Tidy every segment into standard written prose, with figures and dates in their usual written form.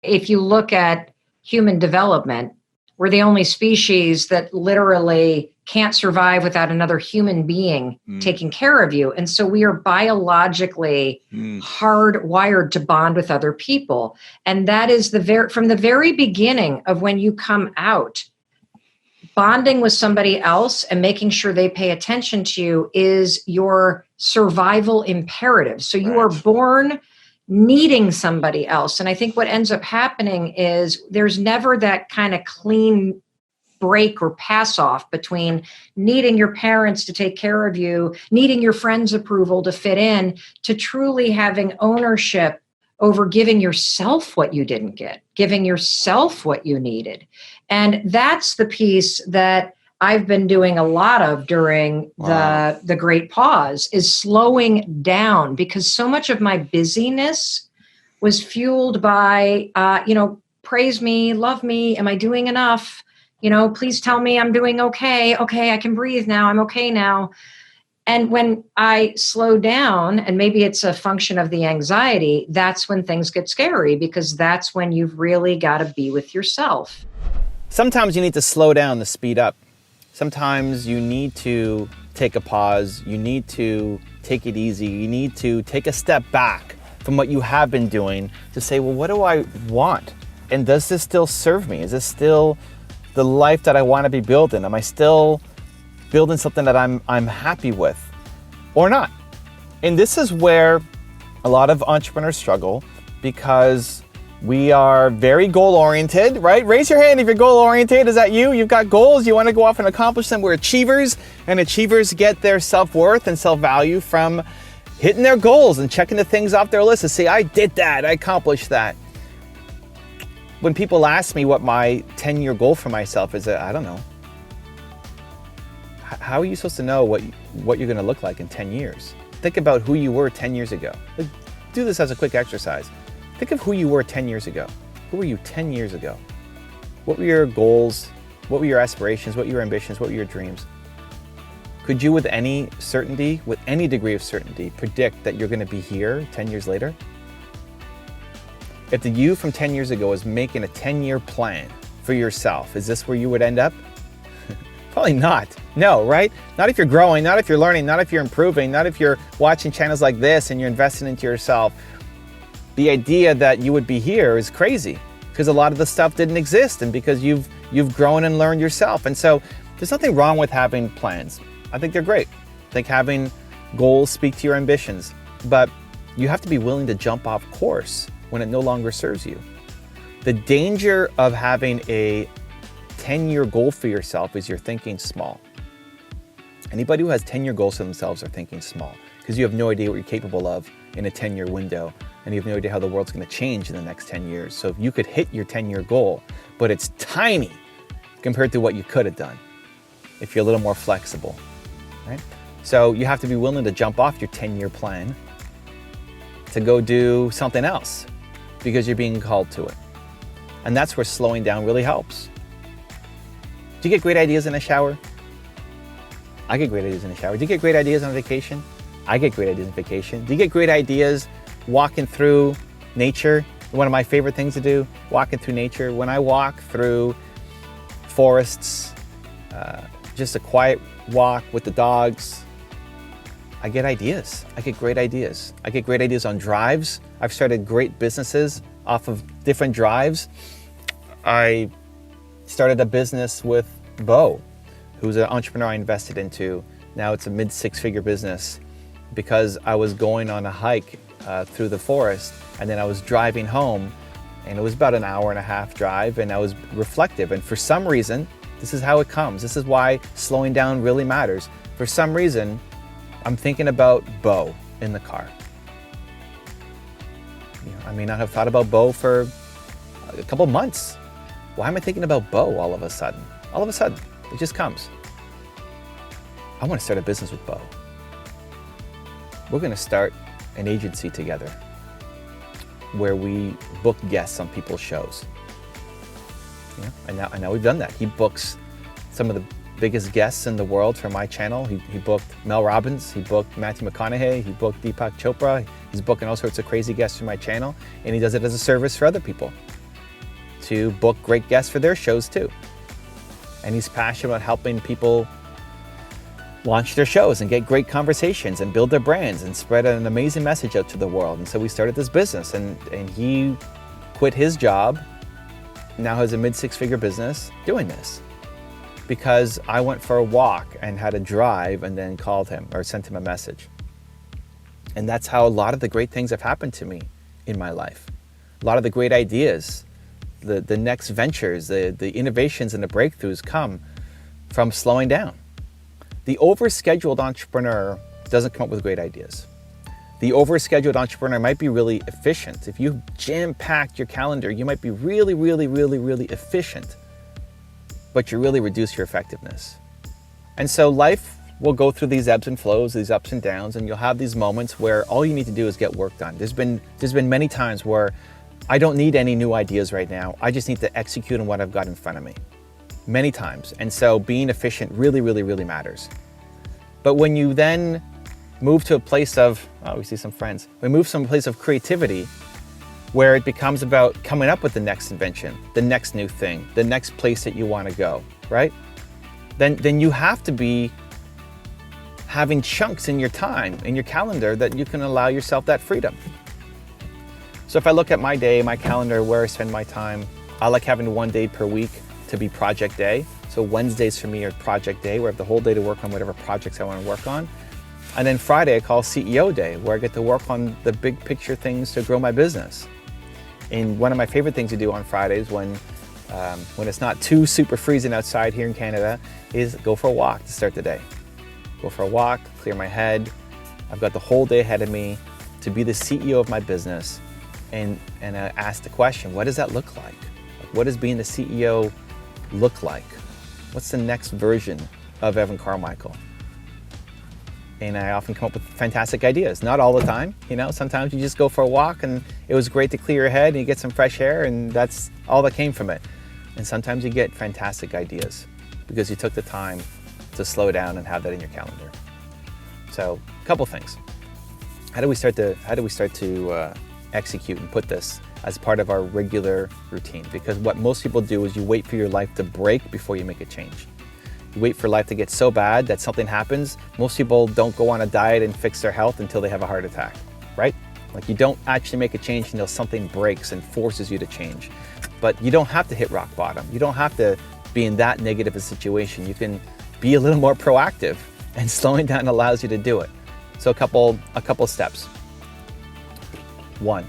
If you look at human development, we're the only species that literally can't survive without another human being taking care of you. And so we are biologically hardwired to bond with other people. And that is from the very beginning of when you come out, bonding with somebody else and making sure they pay attention to you is your survival imperative. So you are born needing somebody else. And I think what ends up happening is there's never that kind of clean break or pass off between needing your parents to take care of you, needing your friends' approval to fit in, to truly having ownership over giving yourself what you didn't get, giving yourself what you needed. And that's the piece that I've been doing a lot of during the great pause, is slowing down, because so much of my busyness was fueled by, praise me, love me. Am I doing enough? Please tell me I'm doing okay. Okay, I can breathe now. I'm okay now. And when I slow down, and maybe it's a function of the anxiety, that's when things get scary, because that's when you've really got to be with yourself. Sometimes you need to slow down to speed up. Sometimes you need to take a pause. You need to take it easy. You need to take a step back from what you have been doing to say, well, what do I want? And does this still serve me? Is this still the life that I want to be building? Am I still building something that I'm happy with or not? And this is where a lot of entrepreneurs struggle, because we are very goal-oriented, right? Raise your hand if you're goal-oriented. Is that you? You've got goals. You want to go off and accomplish them. We're achievers, and achievers get their self-worth and self-value from hitting their goals and checking the things off their list and say, I did that, I accomplished that. When people ask me what my 10-year goal for myself is, I don't know. How are you supposed to know what you're going to look like in 10 years? Think about who you were 10 years ago. Do this as a quick exercise. Think of who you were 10 years ago. Who were you 10 years ago? What were your goals? What were your aspirations? What were your ambitions? What were your dreams? Could you, with any certainty, with any degree of certainty, predict that you're going to be here 10 years later? If the you from 10 years ago was making a 10-year plan for yourself, is this where you would end up? Probably not. No, right? Not if you're growing, not if you're learning, not if you're improving, not if you're watching channels like this and you're investing into yourself. The idea that you would be here is crazy, because a lot of the stuff didn't exist, and because you've grown and learned yourself. And so there's nothing wrong with having plans. I think they're great. I think having goals speak to your ambitions, but you have to be willing to jump off course when it no longer serves you. The danger of having a 10-year goal for yourself is you're thinking small. Anybody who has 10-year goals for themselves are thinking small, because you have no idea what you're capable of in a 10-year window, and you have no idea how the world's going to change in the next 10 years. So if you could hit your 10-year goal, but it's tiny compared to what you could have done if you're a little more flexible, right? So you have to be willing to jump off your 10-year plan to go do something else, because you're being called to it. And that's where slowing down really helps. Do you get great ideas in a shower? I get great ideas in a shower. Do you get great ideas on vacation? I get great ideas on vacation. Do you get great ideas walking through nature? One of my favorite things to do, walking through nature. When I walk through forests, just a quiet walk with the dogs, I get ideas. I get great ideas. I get great ideas on drives. I've started great businesses off of different drives. I started a business with Bo, who's an entrepreneur I invested into. Now it's a mid-six-figure business, because I was going on a hike through the forest, and then I was driving home, and it was about an hour and a half drive, and I was reflective. And for some reason, this is how it comes. This is why slowing down really matters. For some reason, I'm thinking about Bo in the car. I may not have thought about Bo for a couple months. Why am I thinking about Bo all of a sudden? All of a sudden, it just comes. I want to start a business with Bo. We're going to start an agency together where we book guests on people's shows. And now we've done that. He books some of the biggest guests in the world for my channel. He booked Mel Robbins, he booked Matthew McConaughey, he booked Deepak Chopra. He's booking all sorts of crazy guests for my channel, and he does it as a service for other people. to book great guests for their shows too. And he's passionate about helping people launch their shows and get great conversations and build their brands and spread an amazing message out to the world. And so we started this business, and he quit his job, now has a mid-six-figure business doing this, because I went for a walk and had a drive and then called him or sent him a message. And that's how a lot of the great things have happened to me in my life. A lot of the great ideas, the next ventures, the innovations and the breakthroughs come from slowing down. The overscheduled entrepreneur doesn't come up with great ideas. The overscheduled entrepreneur might be really efficient. If you jam-packed your calendar, you might be really, really, really, really efficient, but you really reduce your effectiveness. And so life will go through these ebbs and flows, these ups and downs, and you'll have these moments where all you need to do is get work done. There's been many times where I don't need any new ideas right now. I just need to execute on what I've got in front of me. Many times. And so being efficient really, really, really matters. But when you then move to a place of, we see some friends. We move to a place of creativity where it becomes about coming up with the next invention, the next new thing, the next place that you want to go, right? Then you have to be having chunks in your time, in your calendar, that you can allow yourself that freedom. So if I look at my day, my calendar, where I spend my time, I like having one day per week to be project day. So Wednesdays for me are project day, where I have the whole day to work on whatever projects I want to work on. And then Friday I call CEO day, where I get to work on the big picture things to grow my business. And one of my favorite things to do on Fridays when it's not too super freezing outside here in Canada is go for a walk to start the day. Go for a walk, clear my head. I've got the whole day ahead of me to be the CEO of my business, and I ask the question, what does that look like? What does being the CEO look like? What's the next version of Evan Carmichael? And I often come up with fantastic ideas. Not all the time, sometimes you just go for a walk and it was great to clear your head and you get some fresh air, and that's all that came from it. And sometimes you get fantastic ideas because you took the time to slow down and have that in your calendar. So a couple things. How do we start to execute and put this as part of our regular routine? Because what most people do is you wait for your life to break before you make a change. You wait for life to get so bad that something happens. Most people don't go on a diet and fix their health until they have a heart attack, right? Like, you don't actually make a change until something breaks and forces you to change. But you don't have to hit rock bottom. You don't have to be in that negative a situation. You can be a little more proactive, and slowing down allows you to do it. So a couple steps. 1,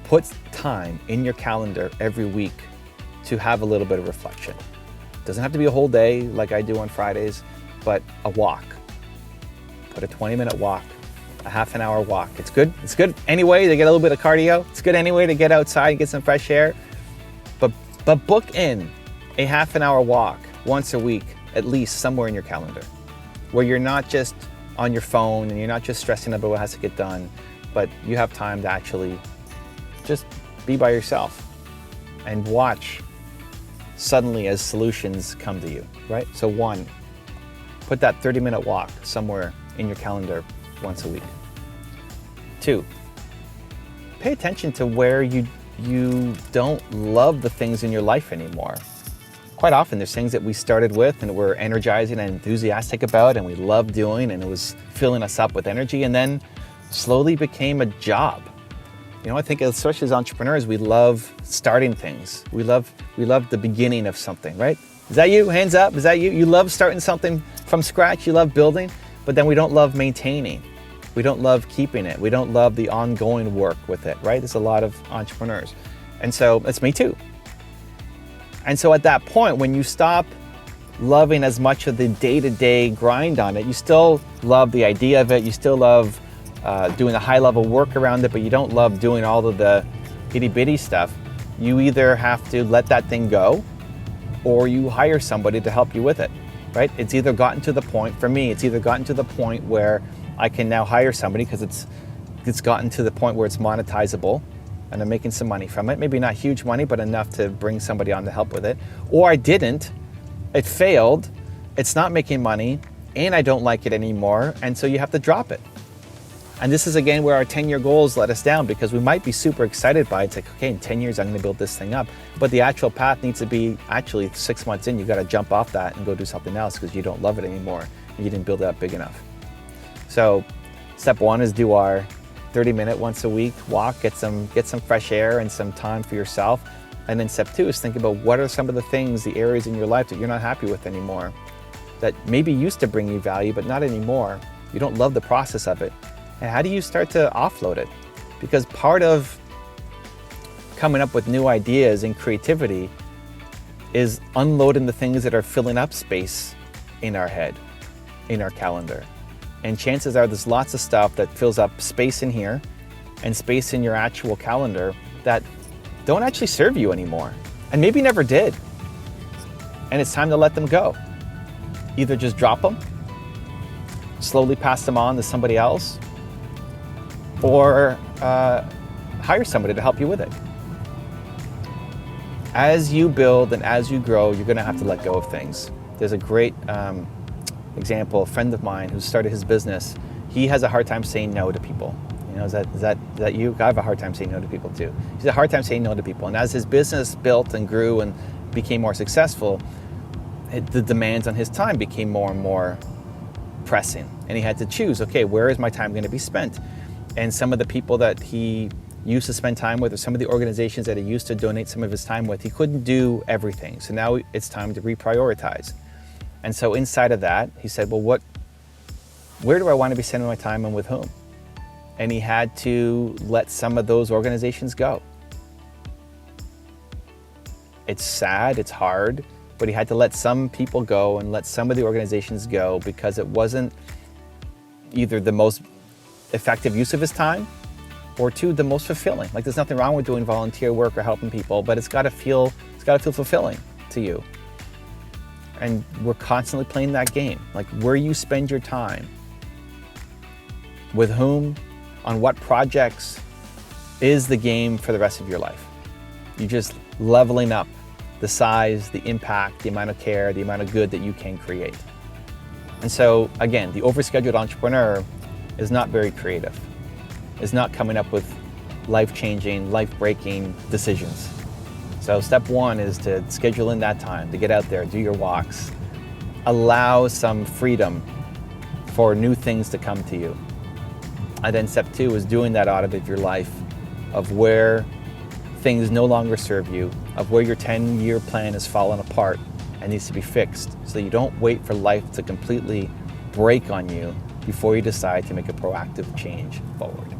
put time in your calendar every week to have a little bit of reflection. It doesn't have to be a whole day like I do on Fridays, but a walk. Put a 20-minute walk, a half an hour walk. It's good. It's good anyway to get a little bit of cardio. It's good anyway to get outside and get some fresh air. But book in a half an hour walk once a week, at least, somewhere in your calendar, where you're not just on your phone and you're not just stressing about what has to get done, but you have time to actually just be by yourself and watch suddenly as solutions come to you, right? So 1, put that 30-minute walk somewhere in your calendar once a week. 2, pay attention to where you don't love the things in your life anymore. Quite often there's things that we started with and we're energizing and enthusiastic about and we love doing and it was filling us up with energy, and then slowly became a job. I think especially as entrepreneurs, we love starting things. We love the beginning of something, right? Is that you? Hands up. Is that you? You love starting something from scratch. You love building, but then we don't love maintaining. We don't love keeping it. We don't love the ongoing work with it, right? There's a lot of entrepreneurs. And so that's me too. And so at that point, when you stop loving as much of the day-to-day grind on it, you still love the idea of it. You still love doing the high-level work around it, but you don't love doing all of the itty-bitty stuff. You either have to let that thing go or you hire somebody to help you with it, right? It's either gotten to the point, for me, it's either gotten to the point where I can now hire somebody because it's gotten to the point where it's monetizable and I'm making some money from it. Maybe not huge money, but enough to bring somebody on to help with it. Or I didn't, it failed, it's not making money, and I don't like it anymore, and so you have to drop it. And this is again where our 10-year goals let us down, because we might be super excited by it. It's like, okay, in 10 years, I'm gonna build this thing up. But the actual path needs to be actually 6 months in, you gotta jump off that and go do something else because you don't love it anymore and you didn't build it up big enough. So step one is do our 30-minute once a week walk, get some fresh air and some time for yourself. And then step two is think about what are some of the things, the areas in your life that you're not happy with anymore, that maybe used to bring you value, but not anymore. You don't love the process of it. And how do you start to offload it? Because part of coming up with new ideas and creativity is unloading the things that are filling up space in our head, in our calendar. And chances are there's lots of stuff that fills up space in here and space in your actual calendar that don't actually serve you anymore, and maybe never did. And it's time to let them go. Either just drop them, slowly pass them on to somebody else, or hire somebody to help you with it. As you build and as you grow, you're gonna have to let go of things. There's a great example, a friend of mine who started his business. He has a hard time saying no to people. You know, is that you? I have a hard time saying no to people too. He's a hard time saying no to people. And as his business built and grew and became more successful, the demands on his time became more and more pressing. And he had to choose, okay, where is my time gonna be spent? And some of the people that he used to spend time with, or some of the organizations that he used to donate some of his time with, he couldn't do everything. So now it's time to reprioritize. And so inside of that, he said, well, where do I want to be spending my time and with whom? And he had to let some of those organizations go. It's sad, it's hard, but he had to let some people go and let some of the organizations go because it wasn't either the most effective use of his time, or two, the most fulfilling. Like, there's nothing wrong with doing volunteer work or helping people, but it's gotta feel fulfilling to you. And we're constantly playing that game. Like, where you spend your time, with whom, on what projects, is the game for the rest of your life. You're just leveling up the size, the impact, the amount of care, the amount of good that you can create. And so, again, the overscheduled entrepreneur is not very creative, is not coming up with life-changing, life-breaking decisions. So step one is to schedule in that time, to get out there, do your walks, allow some freedom for new things to come to you. And then step two is doing that audit of your life, of where things no longer serve you, of where your 10-year plan has fallen apart and needs to be fixed, so you don't wait for life to completely break on you before you decide to make a proactive change forward.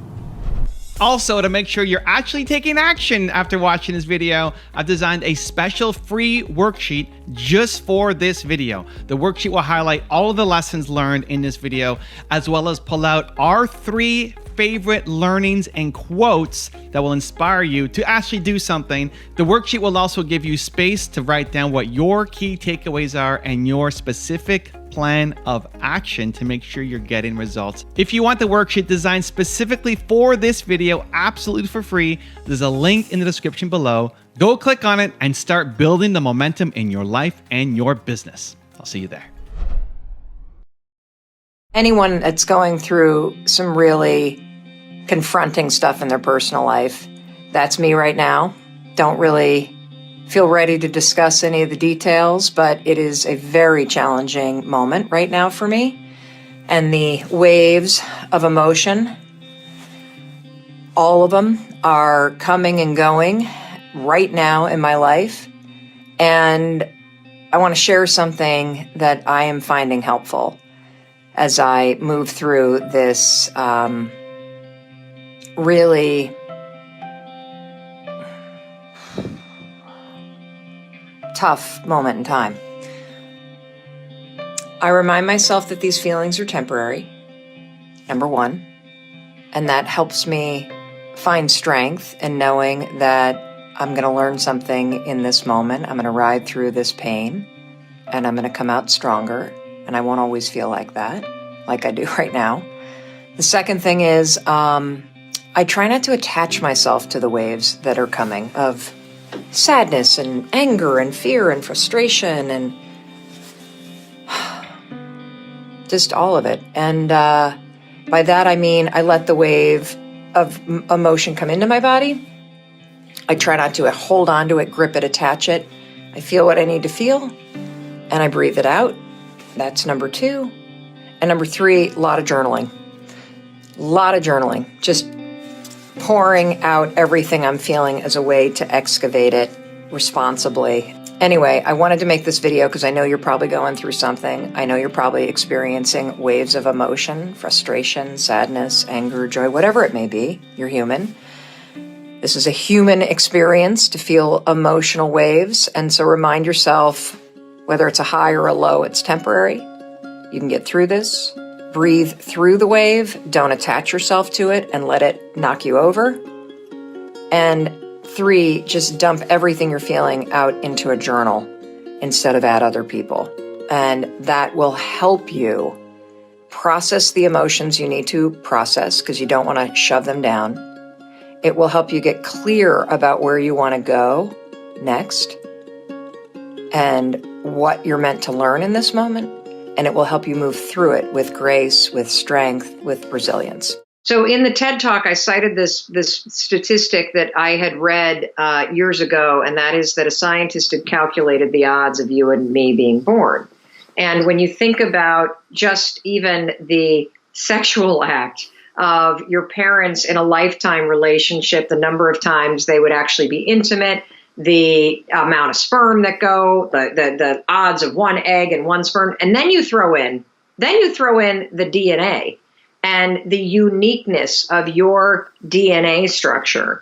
Also, to make sure you're actually taking action after watching this video, I've designed a special free worksheet just for this video. The worksheet will highlight all of the lessons learned in this video, as well as pull out our 3 favorite learnings and quotes that will inspire you to actually do something. The worksheet will also give you space to write down what your key takeaways are and your specific plan of action to make sure you're getting results. If you want the worksheet designed specifically for this video, absolutely for free, there's a link in the description below. Go click on it and start building the momentum in your life and your business. I'll see you there. Anyone that's going through some really confronting stuff in their personal life, that's me right now. Don't really feel ready to discuss any of the details, but it is a very challenging moment right now for me. And the waves of emotion, all of them are coming and going right now in my life. And I want to share something that I am finding helpful as I move through this really tough moment in time. I remind myself that these feelings are temporary, number one, and that helps me find strength in knowing that I'm going to learn something in this moment. I'm going to ride through this pain, and I'm going to come out stronger, and I won't always feel like that, like I do right now. The second thing is I try not to attach myself to the waves that are coming of sadness and anger and fear and frustration and just all of it. And By that, I mean I let the wave of emotion come into my body. I try not to hold on to it, grip it, attach it. I feel what I need to feel, and I breathe it out. That's number 2. And number 3, a lot of journaling. A lot of journaling. Just pouring out everything I'm feeling as a way to excavate it responsibly. Anyway, I wanted to make this video because I know you're probably going through something. I know you're probably experiencing waves of emotion, frustration, sadness, anger, joy, whatever it may be. You're human. This is a human experience to feel emotional waves. And so remind yourself, whether it's a high or a low, it's temporary. You can get through this. Breathe through the wave. Don't attach yourself to it and let it knock you over. And 3, just dump everything you're feeling out into a journal instead of at other people. And that will help you process the emotions you need to process because you don't want to shove them down. It will help you get clear about where you want to go next and what you're meant to learn in this moment. And it will help you move through it with grace, with strength, with resilience. So in the TED Talk, I cited this statistic that I had read years ago, and that is that a scientist had calculated the odds of you and me being born. And when you think about just even the sexual act of your parents in a lifetime relationship, the number of times they would actually be intimate, the amount of sperm that go, the odds of one egg and one sperm, and then you throw in the DNA. And the uniqueness of your DNA structure.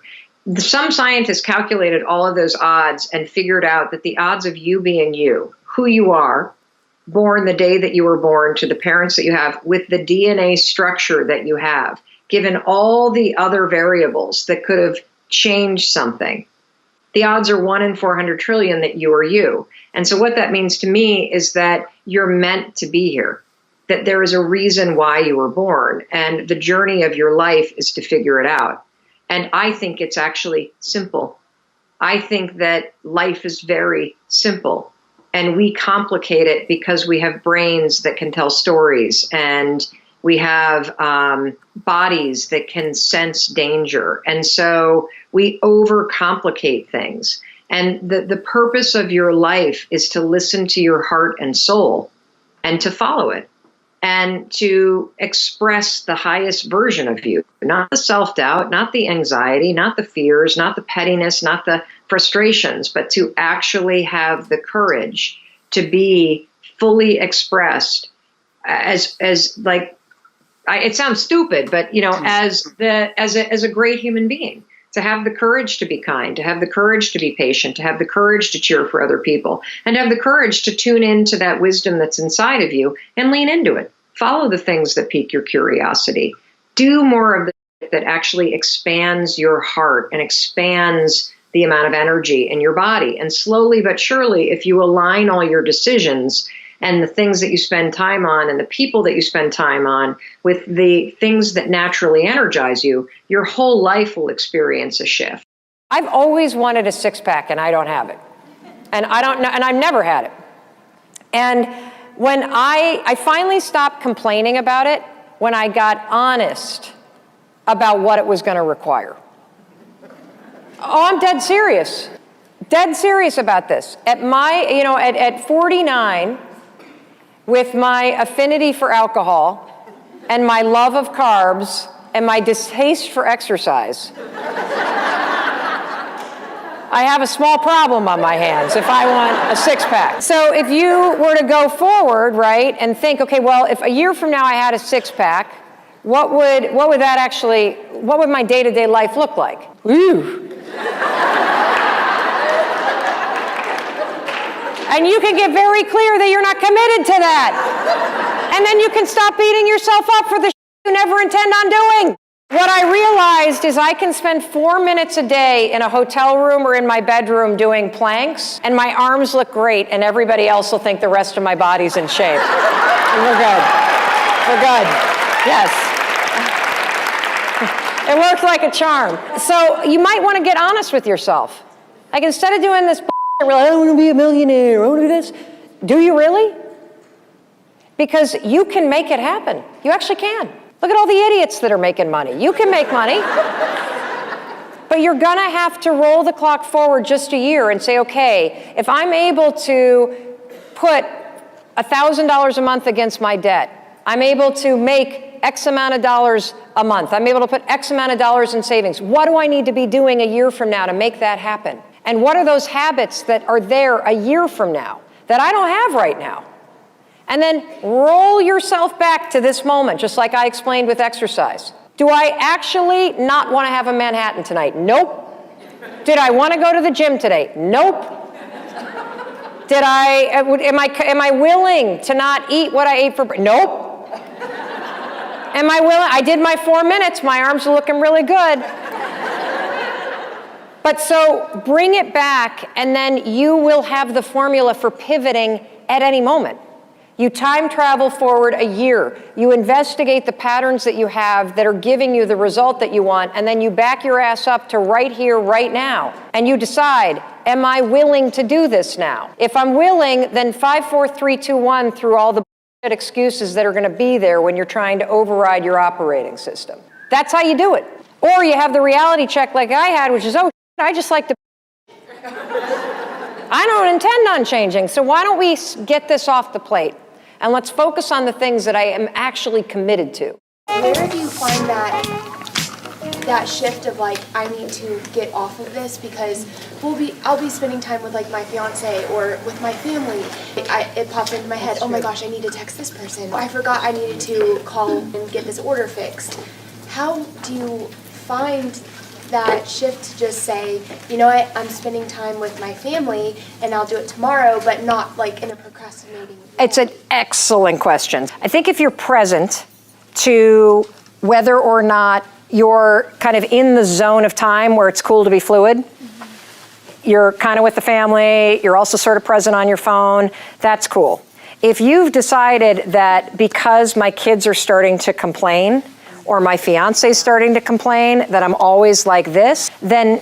Some scientists calculated all of those odds and figured out that the odds of you being you, who you are, born the day that you were born to the parents that you have, with the DNA structure that you have, given all the other variables that could have changed something, the odds are 1 in 400 trillion that you are you. And so what that means to me is that you're meant to be here. That there is a reason why you were born, and the journey of your life is to figure it out. And I think it's actually simple. I think that life is very simple, and we complicate it because we have brains that can tell stories, and we have bodies that can sense danger. And so we overcomplicate things. And the purpose of your life is to listen to your heart and soul and to follow it. And to express the highest version of you, not the self-doubt, not the anxiety, not the fears, not the pettiness, not the frustrations, but to actually have the courage to be fully expressed as like, it sounds stupid, but as a great human being. To have the courage to be kind, to have the courage to be patient, to have the courage to cheer for other people, and to have the courage to tune into that wisdom that's inside of you and lean into it. Follow the things that pique your curiosity. Do more of the that actually expands your heart and expands the amount of energy in your body. And slowly but surely, if you align all your decisions and the things that you spend time on and the people that you spend time on with the things that naturally energize you, your whole life will experience a shift. I've always wanted a six-pack and I don't have it. And I don't know, and I've never had it. And when I finally stopped complaining about it, when I got honest about what it was going to require. Oh, I'm dead serious. Dead serious about this. At at 49, with my affinity for alcohol and my love of carbs and my distaste for exercise, I have a small problem on my hands if I want a six-pack. So if you were to go forward, right, and think, okay, well, if a year from now I had a six-pack, what would my day-to-day life look like? Ooh. And you can get very clear that you're not committed to that. And then you can stop beating yourself up for the you never intend on doing. What I realized is I can spend 4 minutes a day in a hotel room or in my bedroom doing planks, and my arms look great, and everybody else will think the rest of my body's in shape. And we're good. We're good. Yes. It worked like a charm. So you might want to get honest with yourself. Like, instead of doing this where I want to be a millionaire, I want to do this. Do you really? Because you can make it happen. You actually can. Look at all the idiots that are making money. You can make money. But you're gonna have to roll the clock forward just a year and say, okay, if I'm able to put $1,000 a month against my debt, I'm able to make X amount of dollars a month, I'm able to put X amount of dollars in savings. What do I need to be doing a year from now to make that happen? And what are those habits that are there a year from now that I don't have right now? And then roll yourself back to this moment, just like I explained with exercise. Do I actually not want to have a Manhattan tonight? Nope. Did I want to go to the gym today? Nope. Am I willing to not eat what I ate for breakfast? Nope. Am I willing? I did my 4 minutes. My arms are looking really good. But so bring it back, and then you will have the formula for pivoting at any moment. You time travel forward a year. You investigate the patterns that you have that are giving you the result that you want, and then you back your ass up to right here, right now. And you decide, am I willing to do this now? If I'm willing, then 5, 4, 3, 2, 1 through all the excuses that are going to be there when you're trying to override your operating system. That's how you do it. Or you have the reality check like I had, which is, oh, I just like to I don't intend on changing, so why don't we get this off the plate? And let's focus on the things that I am actually committed to. Where do you find that shift of like, I need to get off of this because I'll be spending time with like my fiance or with my family. It popped into my head, oh my gosh, I need to text this person. I forgot I needed to call and get this order fixed. How do you find that shift to just say, you know what, I'm spending time with my family and I'll do it tomorrow, but not like in a procrastinating way? It's an excellent question. I think if you're present to whether or not you're kind of in the zone of time where it's cool to be fluid, you're kind of with the family, you're also sort of present on your phone, that's cool. If you've decided that because my kids are starting to complain, or my fiance's starting to complain that I'm always like this, then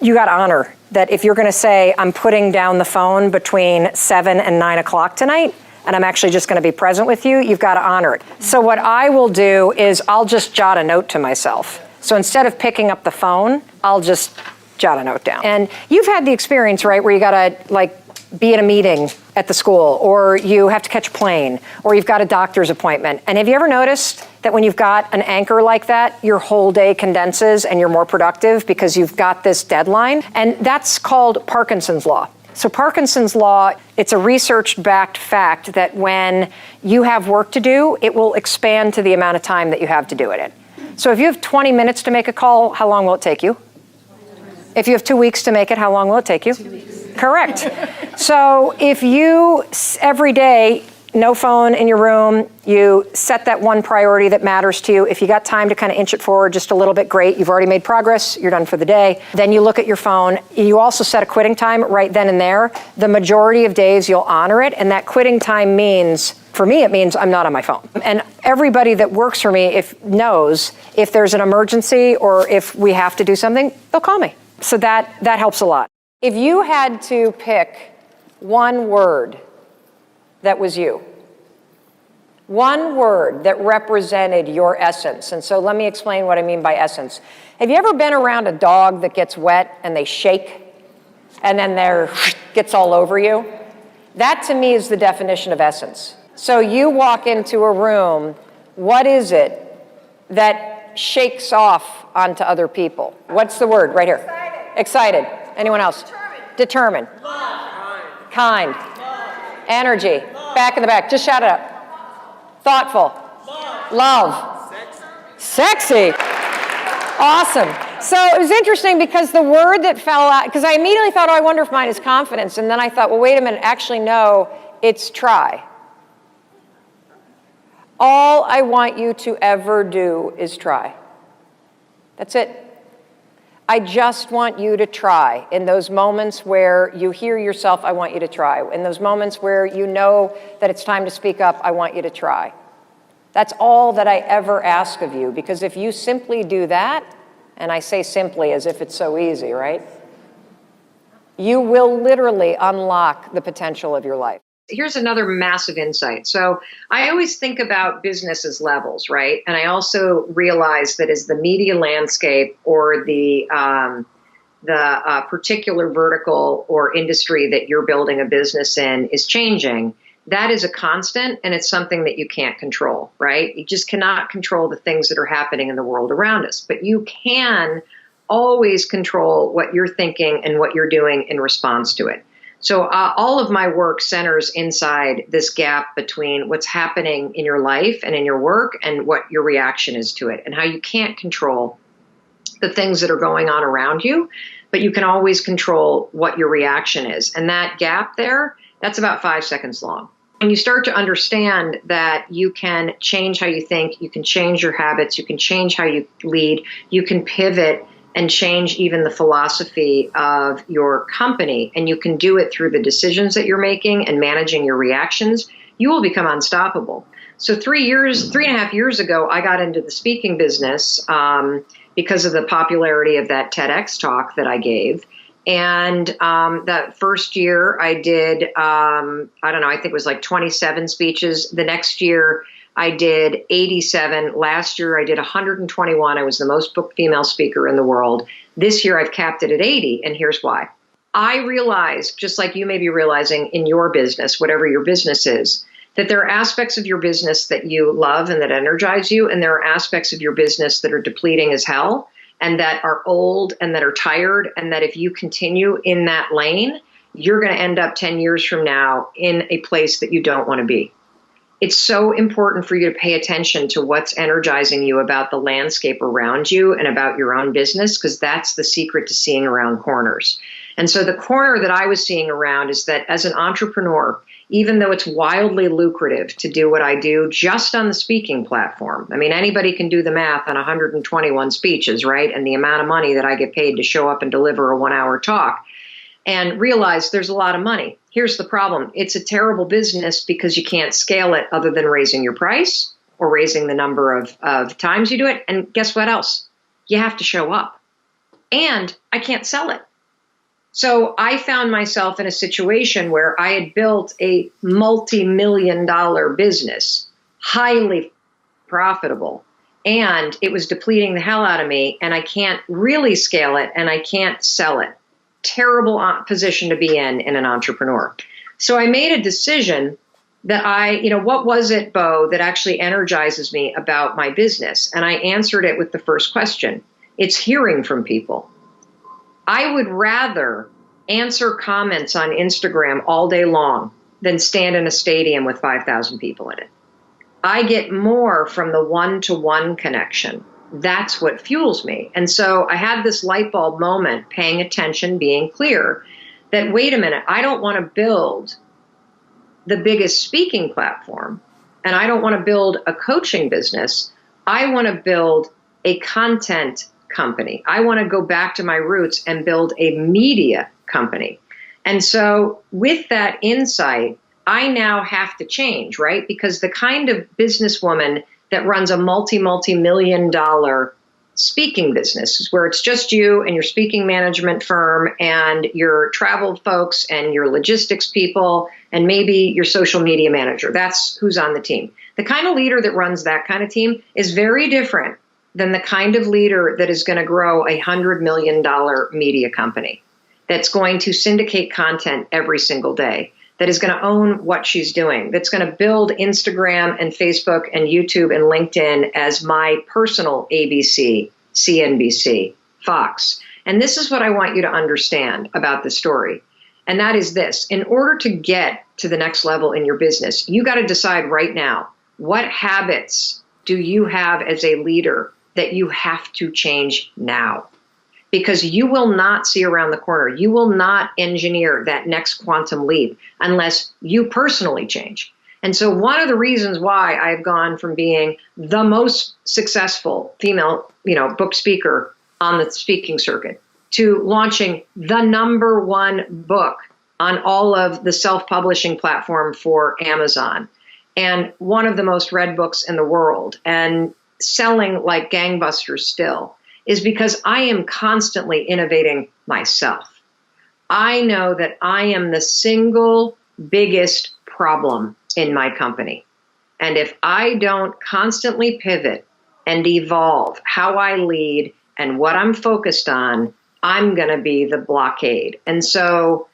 you got to honor that if you're going to say, I'm putting down the phone between 7 and 9 o'clock tonight, and I'm actually just going to be present with you, you've got to honor it. So what I will do is I'll just jot a note to myself. So instead of picking up the phone, I'll just jot a note down. And you've had the experience, right, where you got to like be at a meeting at the school, or you have to catch a plane, or you've got a doctor's appointment. And have you ever noticed that when you've got an anchor like that, your whole day condenses and you're more productive because you've got this deadline? And that's called Parkinson's law. So Parkinson's law, it's a research-backed fact that when you have work to do, it will expand to the amount of time that you have to do it in. So if you have 20 minutes to make a call, how long will it take you? If you have 2 weeks to make it, how long will it take you? 2 weeks. Correct. So if you, every day, no phone in your room, you set that one priority that matters to you. If you got time to kind of inch it forward just a little bit, great. You've already made progress. You're done for the day. Then you look at your phone. You also set a quitting time right then and there. The majority of days you'll honor it. And that quitting time means, for me, it means I'm not on my phone. And everybody that works for me knows if there's an emergency or if we have to do something, they'll call me. So that helps a lot. If you had to pick one word that was you, one word that represented your essence, and so let me explain what I mean by essence. Have you ever been around a dog that gets wet and they shake and then there gets all over you? That to me is the definition of essence. So you walk into a room, what is it that shakes off onto other people? What's the word right here? Excited. Anyone else? Determined. Love. Kind. Love. Energy. Love. Back in the back. Just shout it out. Thoughtful. Love. Sexy. Awesome. So it was interesting because the word that fell out, because I immediately thought, oh, I wonder if mine is confidence. And then I thought, well, wait a minute. Actually, no, it's try. All I want you to ever do is try. That's it. I just want you to try. In those moments where you hear yourself, I want you to try. In those moments where you know that it's time to speak up, I want you to try. That's all that I ever ask of you, because if you simply do that, and I say simply as if it's so easy, right? You will literally unlock the potential of your life. Here's another massive insight. So I always think about business as levels, right? And I also realize that as the media landscape or the particular vertical or industry that you're building a business in is changing, that is a constant, and it's something that you can't control, right? You just cannot control the things that are happening in the world around us, but you can always control what you're thinking and what you're doing in response to it. So all of my work centers inside this gap between what's happening in your life and in your work and what your reaction is to it, and how you can't control the things that are going on around you, but you can always control what your reaction is. And that gap there, that's about 5 seconds long. When you start to understand that you can change how you think, you can change your habits, you can change how you lead, you can pivot and change even the philosophy of your company, and you can do it through the decisions that you're making and managing your reactions, you will become unstoppable. So 3.5 years ago, I got into the speaking business because of the popularity of that TEDx talk that I gave. And that first year I did, I think it was like 27 speeches. The next year I did 87. Last year I did 121. I was the most booked female speaker in the world. This year I've capped it at 80, and here's why. I realized, just like you may be realizing in your business, whatever your business is, that there are aspects of your business that you love and that energize you, and there are aspects of your business that are depleting as hell and that are old and that are tired, and that if you continue in that lane, you're going to end up 10 years from now in a place that you don't want to be. It's so important for you to pay attention to what's energizing you about the landscape around you and about your own business, because that's the secret to seeing around corners. And so the corner that I was seeing around is that as an entrepreneur, even though it's wildly lucrative to do what I do just on the speaking platform, I mean, anybody can do the math on 121 speeches, right? And the amount of money that I get paid to show up and deliver a 1-hour talk, and realize there's a lot of money. Here's the problem. It's a terrible business because you can't scale it other than raising your price or raising the number of times you do it. And guess what else? You have to show up. And I can't sell it. So I found myself in a situation where I had built a multi-million-dollar business, highly profitable, and it was depleting the hell out of me, and I can't really scale it, and I can't sell it. Terrible position to be in an entrepreneur. So I made a decision that what was it, Bo, that actually energizes me about my business? And I answered it with the first question. It's hearing from people. I would rather answer comments on Instagram all day long than stand in a stadium with 5,000 people in it. I get more from the one-to-one connection. That's what fuels me. And so I had this light bulb moment, paying attention, being clear that, wait a minute, I don't want to build the biggest speaking platform, and I don't want to build a coaching business. I want to build a content company. I want to go back to my roots and build a media company. And so with that insight, I now have to change, right? Because the kind of businesswoman that runs a multi-million-dollar speaking business, where it's just you and your speaking management firm and your travel folks and your logistics people and maybe your social media manager. That's who's on the team. The kind of leader that runs that kind of team is very different than the kind of leader that is going to grow a $100 million media company, that's going to syndicate content every single day, that is going to own what she's doing, that's going to build Instagram and Facebook and YouTube and LinkedIn as my personal ABC, CNBC, Fox. And this is what I want you to understand about the story. And that is this. In order to get to the next level in your business, you got to decide right now, what habits do you have as a leader that you have to change now? Because you will not see around the corner. You will not engineer that next quantum leap unless you personally change. And so one of the reasons why I've gone from being the most successful female, book speaker on the speaking circuit to launching the #1 book on all of the self-publishing platform for Amazon, and one of the most read books in the world, and selling like gangbusters still, is because I am constantly innovating myself. I know that I am the single biggest problem in my company. And if I don't constantly pivot and evolve how I lead and what I'm focused on, I'm going to be the blockade. And so,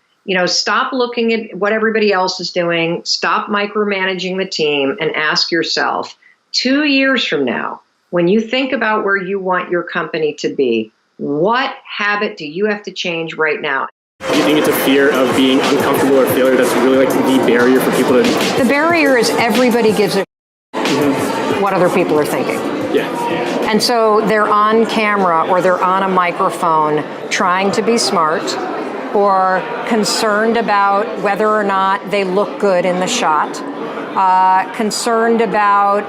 stop looking at what everybody else is doing, stop micromanaging the team, and ask yourself, 2 years from now, when you think about where you want your company to be, what habit do you have to change right now? Do you think it's a fear of being uncomfortable or failure that's really like the barrier for people to... The barrier is everybody gives a what other people are thinking. Yeah. And so they're on camera or they're on a microphone trying to be smart or concerned about whether or not they look good in the shot, concerned about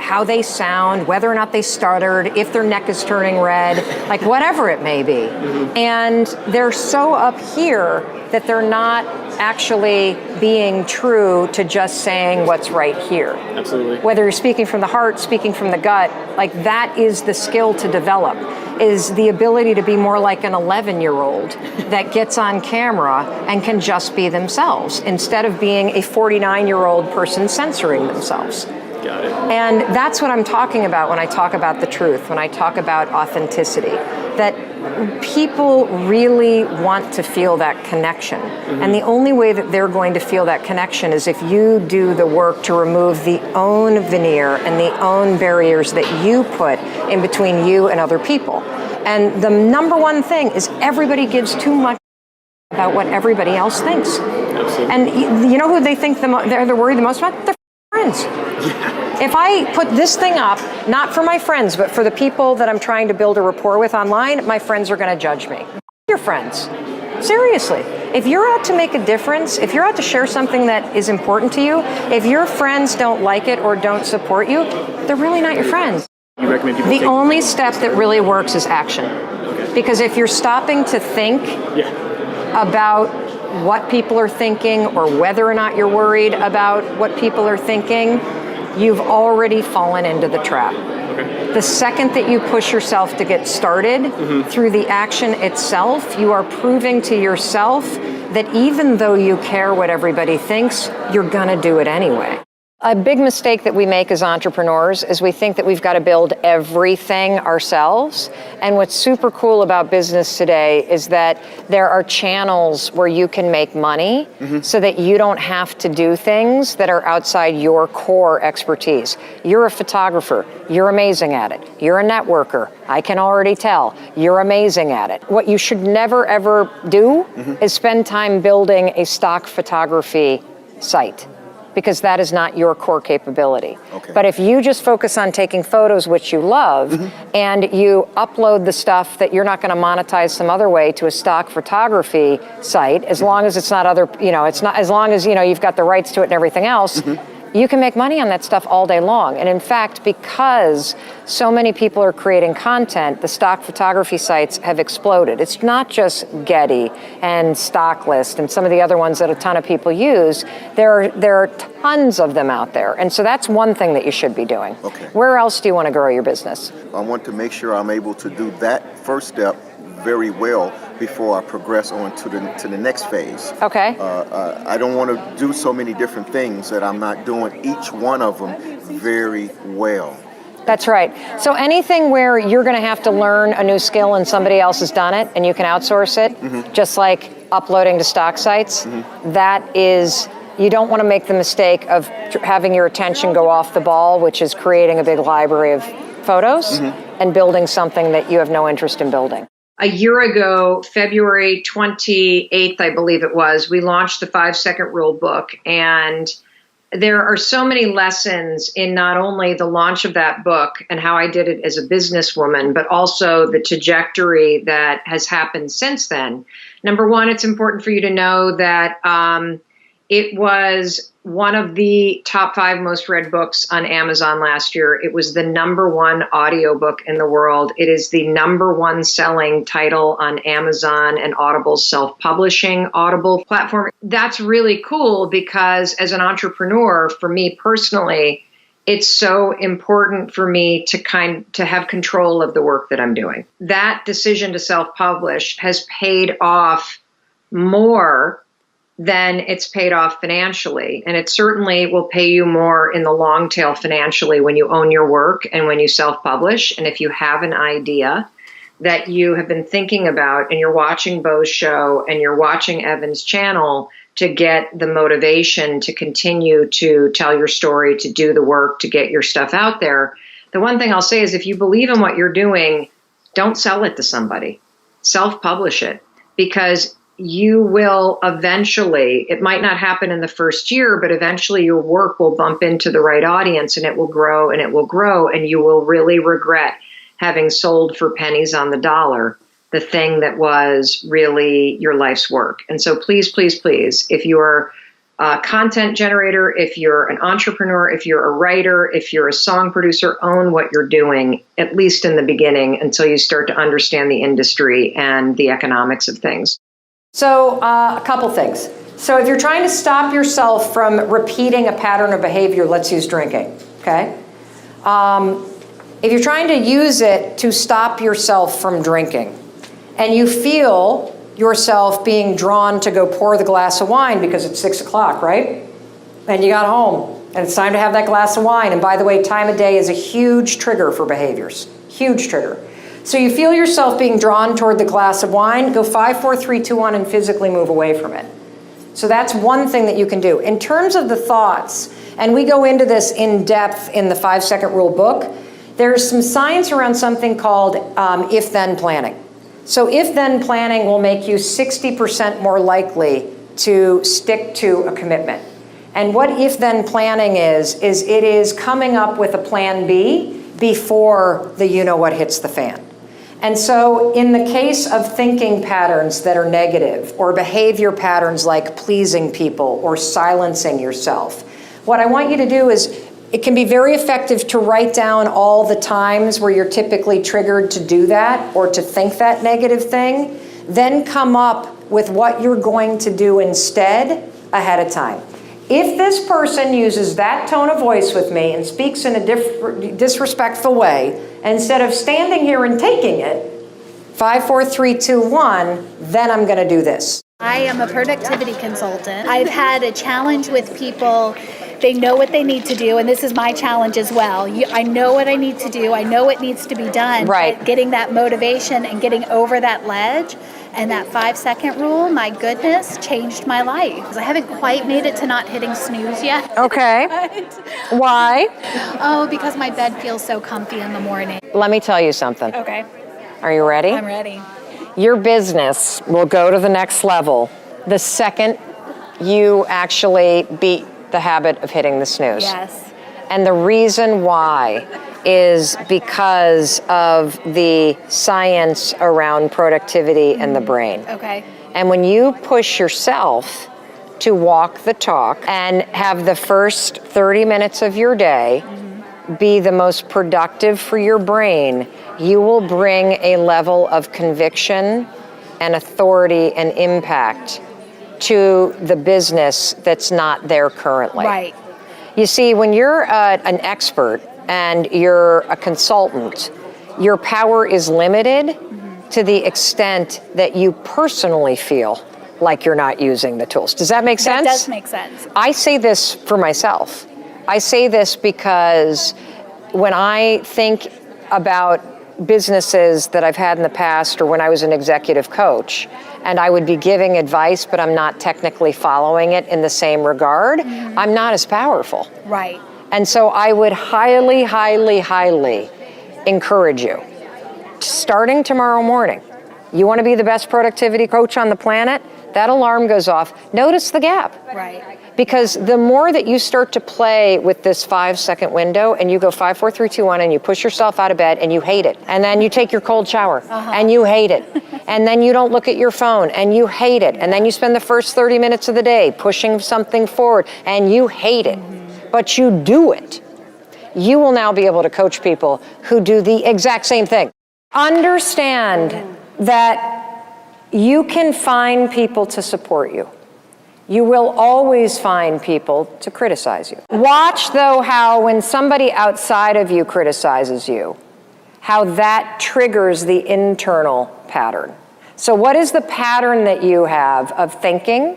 how they sound, whether or not they stuttered, if their neck is turning red, like whatever it may be. And they're so up here that they're not actually being true to just saying what's right here. Absolutely. Whether you're speaking from the heart, speaking from the gut, like that is the skill to develop, is the ability to be more like an 11-year-old that gets on camera and can just be themselves instead of being a 49-year-old person censoring themselves. Got it. And that's what I'm talking about when I talk about the truth, when I talk about authenticity, that people really want to feel that connection. And the only way that they're going to feel that connection is if you do the work to remove the own veneer and the own barriers that you put in between you and other people. And the number one thing is everybody gives too much about what everybody else thinks. Absolutely. And you know who they think they're worried the most about? Their friends. If I put this thing up, not for my friends, but for the people that I'm trying to build a rapport with online, my friends are going to judge me. Your friends. Seriously. If you're out to make a difference, if you're out to share something that is important to you, if your friends don't like it or don't support you, they're really not your friends. You recommend people The only step that really works is action. Okay. Because if you're stopping to think about what people are thinking or whether or not you're worried about what people are thinking, you've already fallen into the trap. Okay. The second that you push yourself to get started through the action itself, you are proving to yourself that even though you care what everybody thinks, you're gonna do it anyway. A big mistake that we make as entrepreneurs is we think that we've got to build everything ourselves. And what's super cool about business today is that there are channels where you can make money so that you don't have to do things that are outside your core expertise. You're a photographer. You're amazing at it. You're a networker. I can already tell. You're amazing at it. What you should never, ever do is spend time building a stock photography site, because that is not your core capability. Okay. But if you just focus on taking photos, which you love, and you upload the stuff that you're not going to monetize some other way to a stock photography site, as long as it's not other, it's not, as long as, you've got the rights to it and everything else, you can make money on that stuff all day long. And in fact, because so many people are creating content, the stock photography sites have exploded. It's not just Getty and Stocklist and some of the other ones that a ton of people use. There are tons of them out there. And so that's one thing that you should be doing. Okay. Where else do you want to grow your business? I want to make sure I'm able to do that first step very well before I progress on to the next phase. Okay. I don't want to do so many different things that I'm not doing each one of them very well. That's right. So anything where you're going to have to learn a new skill and somebody else has done it and you can outsource it, just like uploading to stock sites, that is, you don't want to make the mistake of having your attention go off the ball, which is creating a big library of photos and building something that you have no interest in building. A year ago, February 28th, I believe it was, we launched the 5-Second Rule book. And there are so many lessons in not only the launch of that book and how I did it as a businesswoman, but also the trajectory that has happened since then. Number one, it's important for you to know that it was one of the top 5 most read books on Amazon last year. It was the #1 audiobook in the world. It is the #1 selling title on Amazon and Audible's self-publishing Audible platform. That's really cool because as an entrepreneur, for me personally, it's so important for me to have control of the work that I'm doing. That decision to self-publish has paid off more then it's paid off financially. And it certainly will pay you more in the long tail financially when you own your work and when you self-publish. And if you have an idea that you have been thinking about and you're watching Bo's show and you're watching Evan's channel to get the motivation to continue to tell your story, to do the work, to get your stuff out there, the one thing I'll say is if you believe in what you're doing, don't sell it to somebody. Self-publish it, because you will eventually, it might not happen in the first year, but eventually your work will bump into the right audience and it will grow and it will grow, and you will really regret having sold for pennies on the dollar the thing that was really your life's work. And so please, please, please, if you're a content generator, if you're an entrepreneur, if you're a writer, if you're a song producer, own what you're doing, at least in the beginning, until you start to understand the industry and the economics of things. So a couple things. So if you're trying to stop yourself from repeating a pattern of behavior, let's use drinking, okay? If you're trying to use it to stop yourself from drinking, and you feel yourself being drawn to go pour the glass of wine because it's 6 o'clock, right? And you got home, and it's time to have that glass of wine. And by the way, time of day is a huge trigger for behaviors, huge trigger. So you feel yourself being drawn toward the glass of wine, go 5, 4, 3, 2, 1, and physically move away from it. So that's one thing that you can do. In terms of the thoughts, and we go into this in depth in the 5-second rule book, there's some science around something called if-then planning. So if-then planning will make you 60% more likely to stick to a commitment. And what if-then planning is it is coming up with a plan B before the you-know-what hits the fan. And so in the case of thinking patterns that are negative, or behavior patterns like pleasing people or silencing yourself, what I want you to do is, it can be very effective to write down all the times where you're typically triggered to do that or to think that negative thing, then come up with what you're going to do instead ahead of time. If this person uses that tone of voice with me and speaks in a disrespectful way, instead of standing here and taking it, 5, 4, 3, 2, 1, then I'm going to do this. I am a productivity consultant. I've had a challenge with people. They know what they need to do, and this is my challenge as well. I know what I need to do. I know what needs to be done. Right. But getting that motivation and getting over that ledge and that 5-second rule, my goodness, changed my life. I haven't quite made it to not hitting snooze yet. Okay. Why? Oh, because my bed feels so comfy in the morning. Let me tell you something. Okay. Are you ready? I'm ready. Your business will go to the next level the second you actually beat the habit of hitting the snooze. Yes. And the reason why is because of the science around productivity and the brain. Okay. And when you push yourself to walk the talk and have the first 30 minutes of your day be the most productive for your brain, you will bring a level of conviction and authority and impact to the business that's not there currently. Right. You see, when you're an expert and you're a consultant, your power is limited to the extent that you personally feel like you're not using the tools. Does that make sense? That does make sense. I say this for myself. I say this because when I think about businesses that I've had in the past, or when I was an executive coach, and I would be giving advice, but I'm not technically following it in the same regard, I'm not as powerful. Right. And so I would highly, highly, highly encourage you, starting tomorrow morning, you want to be the best productivity coach on the planet? That alarm goes off. Notice the gap. Right. Because the more that you start to play with this 5-second window and you go 5, 4, 3, 2, 1 and you push yourself out of bed and you hate it. And then you take your cold shower and you hate it. And then you don't look at your phone and you hate it. And then you spend the first 30 minutes of the day pushing something forward and you hate it. But you do it. You will now be able to coach people who do the exact same thing. Understand that you can find people to support you. You will always find people to criticize you. Watch, though, how when somebody outside of you criticizes you, how that triggers the internal pattern. So what is the pattern that you have of thinking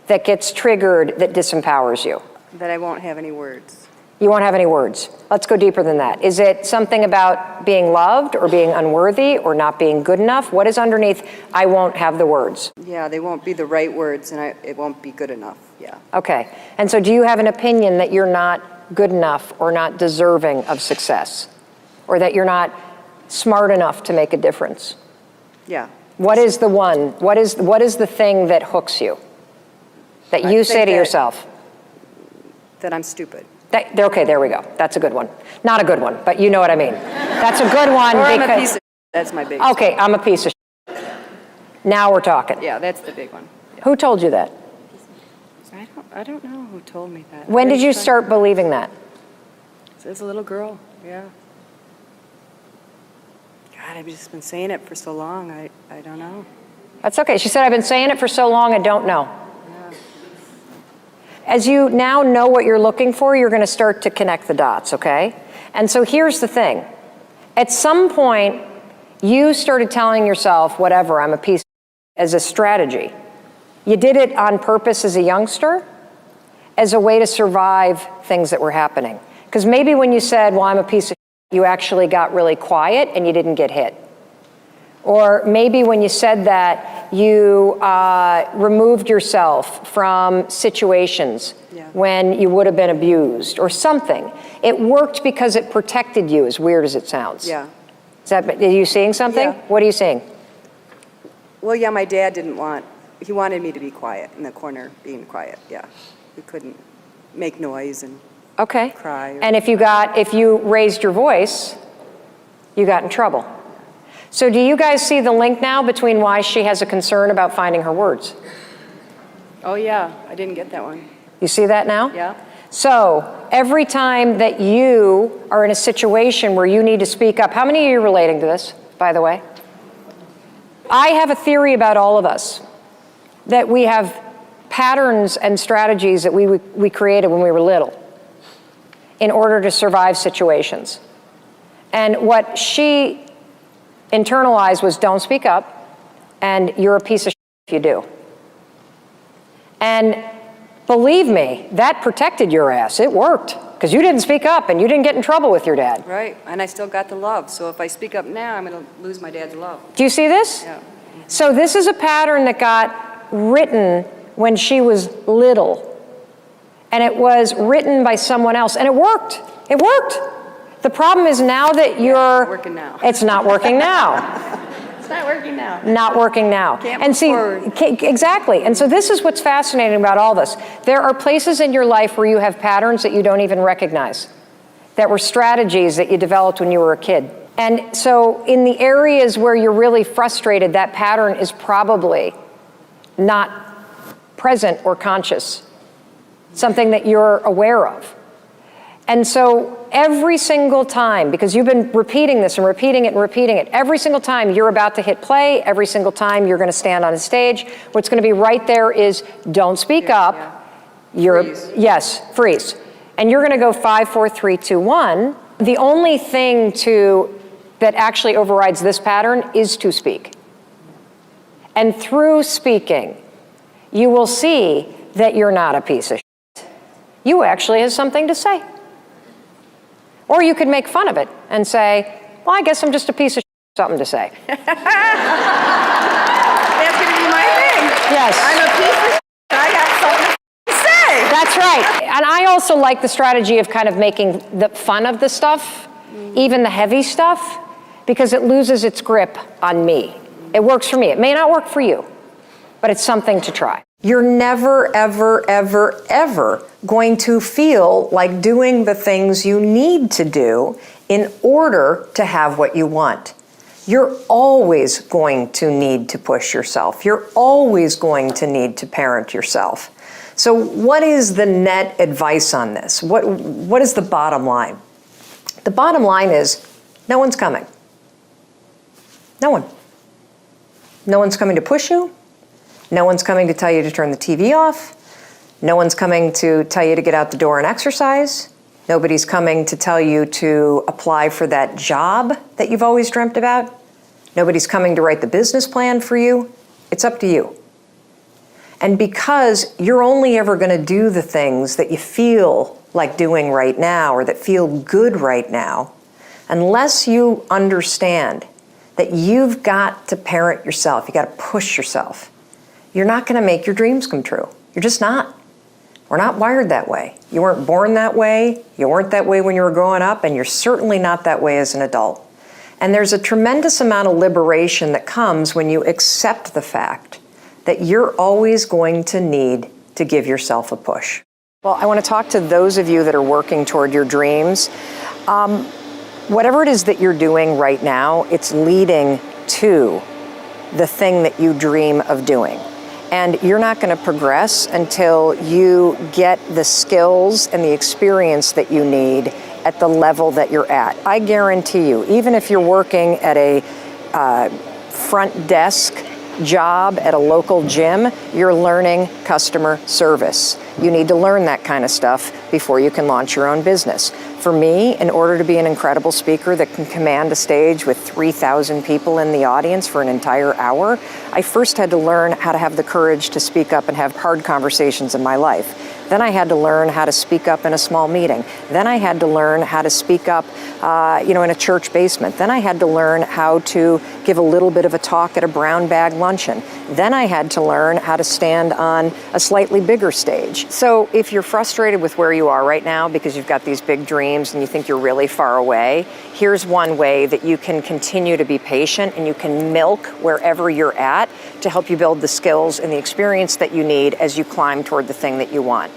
that gets triggered that disempowers you? That I won't have any words. You won't have any words. Let's go deeper than that. Is it something about being loved or being unworthy or not being good enough? What is underneath, I won't have the words? Yeah, they won't be the right words, and it won't be good enough, yeah. Okay, and so do you have an opinion that you're not good enough or not deserving of success? Or that you're not smart enough to make a difference? Yeah. What is the one? What is the thing that hooks you? That you say to yourself? That I'm stupid. Okay, there we go. That's a good one. Not a good one, but you know what I mean. That's a good one. Or I'm a piece of that's my big Okay, I'm a piece of Now we're talking. Yeah, that's the big one. Yeah. Who told you that? I don't know who told me that. When did you start believing that? As a little girl, yeah. God, I've just been saying it for so long, I don't know. That's okay. She said, I've been saying it for so long, I don't know. Yeah. As you now know what you're looking for, you're going to start to connect the dots, okay? And so here's the thing. At some point, you started telling yourself, whatever, I'm a piece of as a strategy. You did it on purpose as a youngster, as a way to survive things that were happening. Because maybe when you said, well, I'm a piece of you actually got really quiet and you didn't get hit. Or maybe when you said that, you removed yourself from situations when you would have been abused or something. It worked because it protected you, as weird as it sounds. Yeah. Are you seeing something? Yeah. What are you seeing? Well, yeah, my dad he wanted me to be quiet in the corner, being quiet, yeah. We couldn't make noise and cry. And if you raised your voice, you got in trouble. So do you guys see the link now between why she has a concern about finding her words? Oh, yeah, I didn't get that one. You see that now? Yeah. So every time that you are in a situation where you need to speak up, how many of you are relating to this, by the way? I have a theory about all of us, that we have patterns and strategies that we created when we were little in order to survive situations. And what she internalized was don't speak up, and you're a piece of shit if you do. And believe me, that protected your ass. It worked, because you didn't speak up and you didn't get in trouble with your dad. Right, and I still got the love. So if I speak up now, I'm going to lose my dad's love. Do you see this? Yeah. So this is a pattern that got written when she was little. And it was written by someone else, and it worked. It worked. The problem is now that you're... It's working now. It's not working now. It's not working now. Not working now. Can't and move see, forward. exactly. And so this is what's fascinating about all this. There are places in your life where you have patterns that you don't even recognize, that were strategies that you developed when you were a kid. And so in the areas where you're really frustrated, that pattern is probably not present or conscious, something that you're aware of. And so every single time, because you've been repeating this and repeating it and repeating it, every single time you're about to hit play, every single time you're going to stand on a stage, what's going to be right there is don't speak up. Yeah. Freeze. Yes, freeze. And you're going to go 5, 4, 3, 2, 1. The only thing that actually overrides this pattern is to speak. And through speaking, you will see that you're not a piece of shit. You actually have something to say. Or you could make fun of it and say, well, I guess I'm just a piece of shit, something to say. That's going to be my thing. Yes. I'm a piece of shit. I got something to say. That's right. And I also like the strategy of kind of making the fun of the stuff, even the heavy stuff, because it loses its grip on me. It works for me. It may not work for you, but it's something to try. You're never, ever, ever, ever going to feel like doing the things you need to do in order to have what you want. You're always going to need to push yourself. You're always going to need to parent yourself. So what is the net advice on this? What is the bottom line? The bottom line is no one's coming. No one. No one's coming to push you. No one's coming to tell you to turn the TV off. No one's coming to tell you to get out the door and exercise. Nobody's coming to tell you to apply for that job that you've always dreamt about. Nobody's coming to write the business plan for you. It's up to you. And because you're only ever going to do the things that you feel like doing right now or that feel good right now, unless you understand that you've got to parent yourself, you got to push yourself, you're not going to make your dreams come true. You're just not. We're not wired that way. You weren't born that way, you weren't that way when you were growing up, and you're certainly not that way as an adult. And there's a tremendous amount of liberation that comes when you accept the fact that you're always going to need to give yourself a push. Well, I want to talk to those of you that are working toward your dreams. Whatever it is that you're doing right now, it's leading to the thing that you dream of doing. And you're not going to progress until you get the skills and the experience that you need at the level that you're at. I guarantee you, even if you're working at a front desk job at a local gym, you're learning customer service. You need to learn that kind of stuff before you can launch your own business. For me, in order to be an incredible speaker that can command a stage with 3,000 people in the audience for an entire hour, I first had to learn how to have the courage to speak up and have hard conversations in my life. Then I had to learn how to speak up in a small meeting. Then I had to learn how to speak up, in a church basement. Then I had to learn how to give a little bit of a talk at a brown bag luncheon. Then I had to learn how to stand on a slightly bigger stage. So if you're frustrated with where you are right now because you've got these big dreams and you think you're really far away, here's one way that you can continue to be patient and you can milk wherever you're at to help you build the skills and the experience that you need as you climb toward the thing that you want.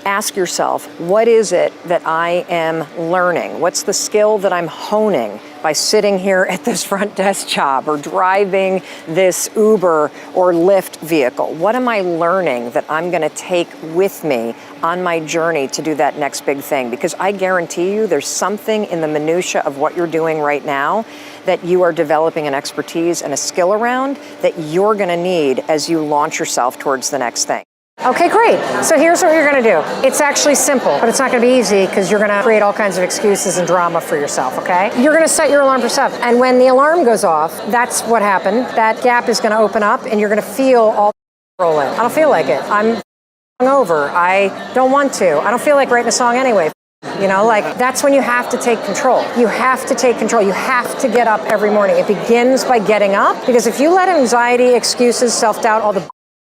Ask yourself, what is it that I am learning? What's the skill that I'm honing by sitting here at this front desk job or driving this Uber or Lyft vehicle? What am I learning that I'm going to take with me on my journey to do that next big thing? Because I guarantee you there's something in the minutia of what you're doing right now that you are developing an expertise and a skill around that you're going to need as you launch yourself towards the next thing. Okay, great. So here's what you're going to do. It's actually simple, but it's not going to be easy because you're going to create all kinds of excuses and drama for yourself, okay? You're going to set your alarm for 7. And when the alarm goes off, that's what happened. That gap is going to open up and you're going to feel all roll in. I don't feel like it. I'm hungover. I don't want to. I don't feel like writing a song anyway. That's when you have to take control. You have to take control. You have to get up every morning. It begins by getting up because if you let anxiety, excuses, self-doubt, all the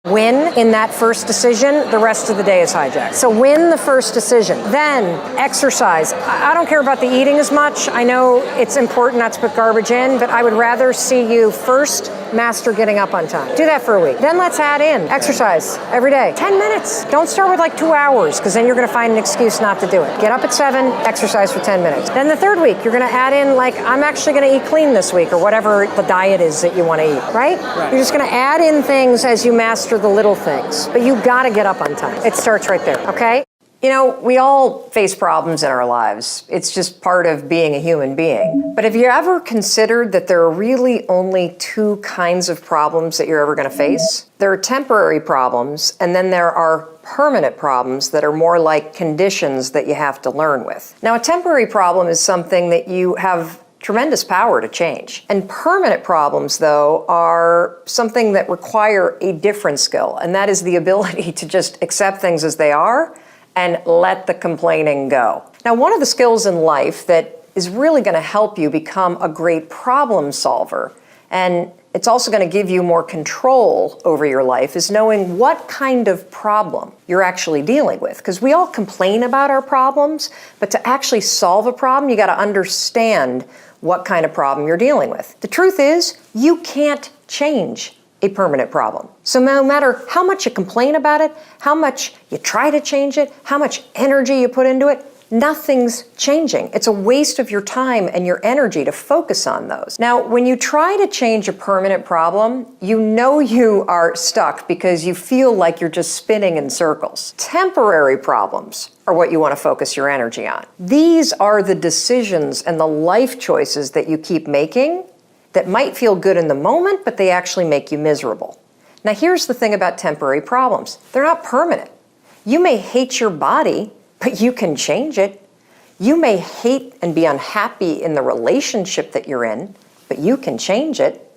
win in that first decision, the rest of the day is hijacked. So win the first decision. Then exercise. I don't care about the eating as much. I know it's important not to put garbage in, but I would rather see you first master getting up on time. Do that for a week. Then let's add in exercise every day. 10 minutes. Don't start with like 2 hours because then you're going to find an excuse not to do it. Get up at 7, exercise for 10 minutes. Then the third week, you're going to add in like, I'm actually going to eat clean this week or whatever the diet is that you want to eat, right? You're just going to add in things as you master the little things, but you got to get up on time. It starts right there, okay? We all face problems in our lives. It's just part of being a human being. But have you ever considered that there are really only 2 kinds of problems that you're ever going to face? There are temporary problems, and then there are permanent problems that are more like conditions that you have to learn with. Now, a temporary problem is something that you have tremendous power to change. And permanent problems, though, are something that require a different skill, and that is the ability to just accept things as they are and let the complaining go. Now, one of the skills in life that is really going to help you become a great problem solver, and it's also going to give you more control over your life, is knowing what kind of problem you're actually dealing with. Because we all complain about our problems, but to actually solve a problem, you got to understand what kind of problem you're dealing with. The truth is, you can't change a permanent problem. So no matter how much you complain about it, how much you try to change it, how much energy you put into it, nothing's changing. It's a waste of your time and your energy to focus on those. Now, when you try to change a permanent problem, you know you are stuck because you feel like you're just spinning in circles. Temporary problems are what you want to focus your energy on. These are the decisions and the life choices that you keep making that might feel good in the moment, but they actually make you miserable. Now, here's the thing about temporary problems. They're not permanent. You may hate your body, but you can change it. You may hate and be unhappy in the relationship that you're in, but you can change it.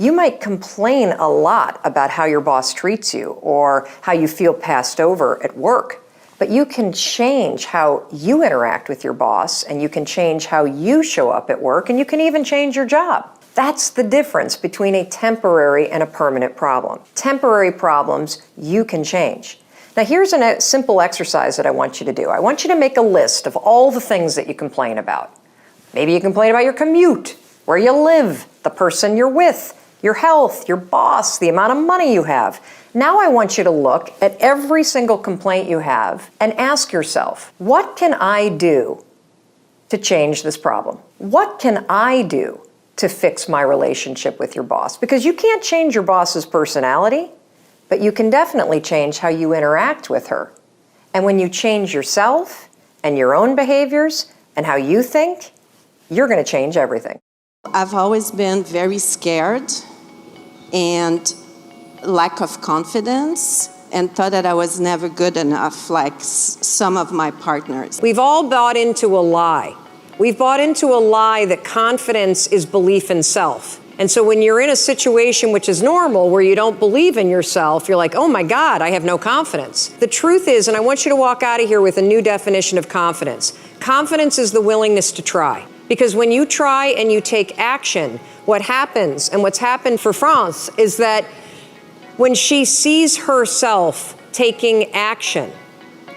You might complain a lot about how your boss treats you or how you feel passed over at work, but you can change how you interact with your boss, and you can change how you show up at work, and you can even change your job. That's the difference between a temporary and a permanent problem. Temporary problems you can change. Now here's a simple exercise that I want you to do. I want you to make a list of all the things that you complain about. Maybe you complain about your commute, where you live, the person you're with, your health, your boss, the amount of money you have. Now I want you to look at every single complaint you have and ask yourself, what can I do to change this problem? What can I do to fix my relationship with your boss? Because you can't change your boss's personality, but you can definitely change how you interact with her. And when you change yourself and your own behaviors and how you think, you're going to change everything. I've always been very scared and lack of confidence, and thought that I was never good enough, like some of my partners. We've all bought into a lie. We've bought into a lie that confidence is belief in self. And so when you're in a situation which is normal, where you don't believe in yourself, you're like, oh my God, I have no confidence. The truth is, and I want you to walk out of here with a new definition of confidence. Confidence is the willingness to try. Because when you try and you take action, what happens, and what's happened for France, is that when she sees herself taking action,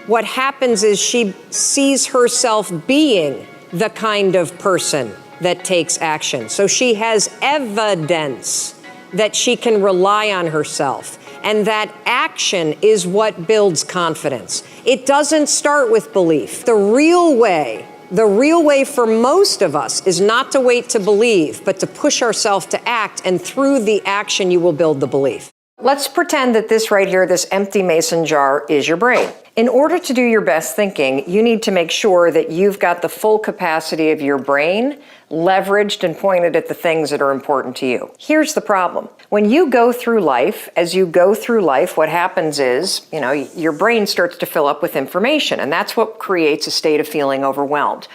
what happens is she sees herself being the kind of person that takes action. So she has evidence that she can rely on herself. And that action is what builds confidence. It doesn't start with belief. The real way for most of us is not to wait to believe, but to push ourselves to act. And through the action, you will build the belief. Let's pretend that this right here, this empty mason jar, is your brain. In order to do your best thinking, you need to make sure that you've got the full capacity of your brain leveraged and pointed at the things that are important to you. Here's the problem. When you go through life, what happens is, your brain starts to fill up with information, and that's what creates a state of feeling overwhelmed.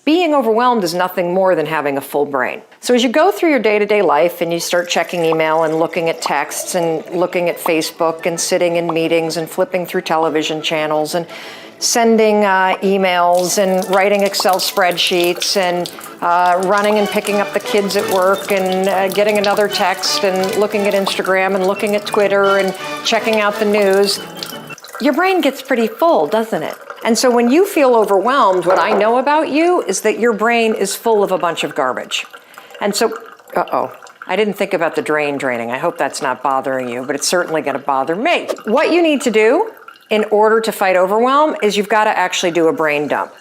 Being overwhelmed is nothing more than having a full brain. So as you go through your day-to-day life and you start checking email and looking at texts and looking at Facebook and sitting in meetings and flipping through television channels and sending emails and writing Excel spreadsheets and running and picking up the kids at work and getting another text and looking at Instagram and looking at Twitter and checking out the news, your brain gets pretty full, doesn't it? And so when you feel overwhelmed, what I know about you is that your brain is full of a bunch of garbage. And so, I didn't think about the drain draining. I hope that's not bothering you, but it's certainly going to bother me. What you need to do in order to fight overwhelm is you've got to actually do a brain dump.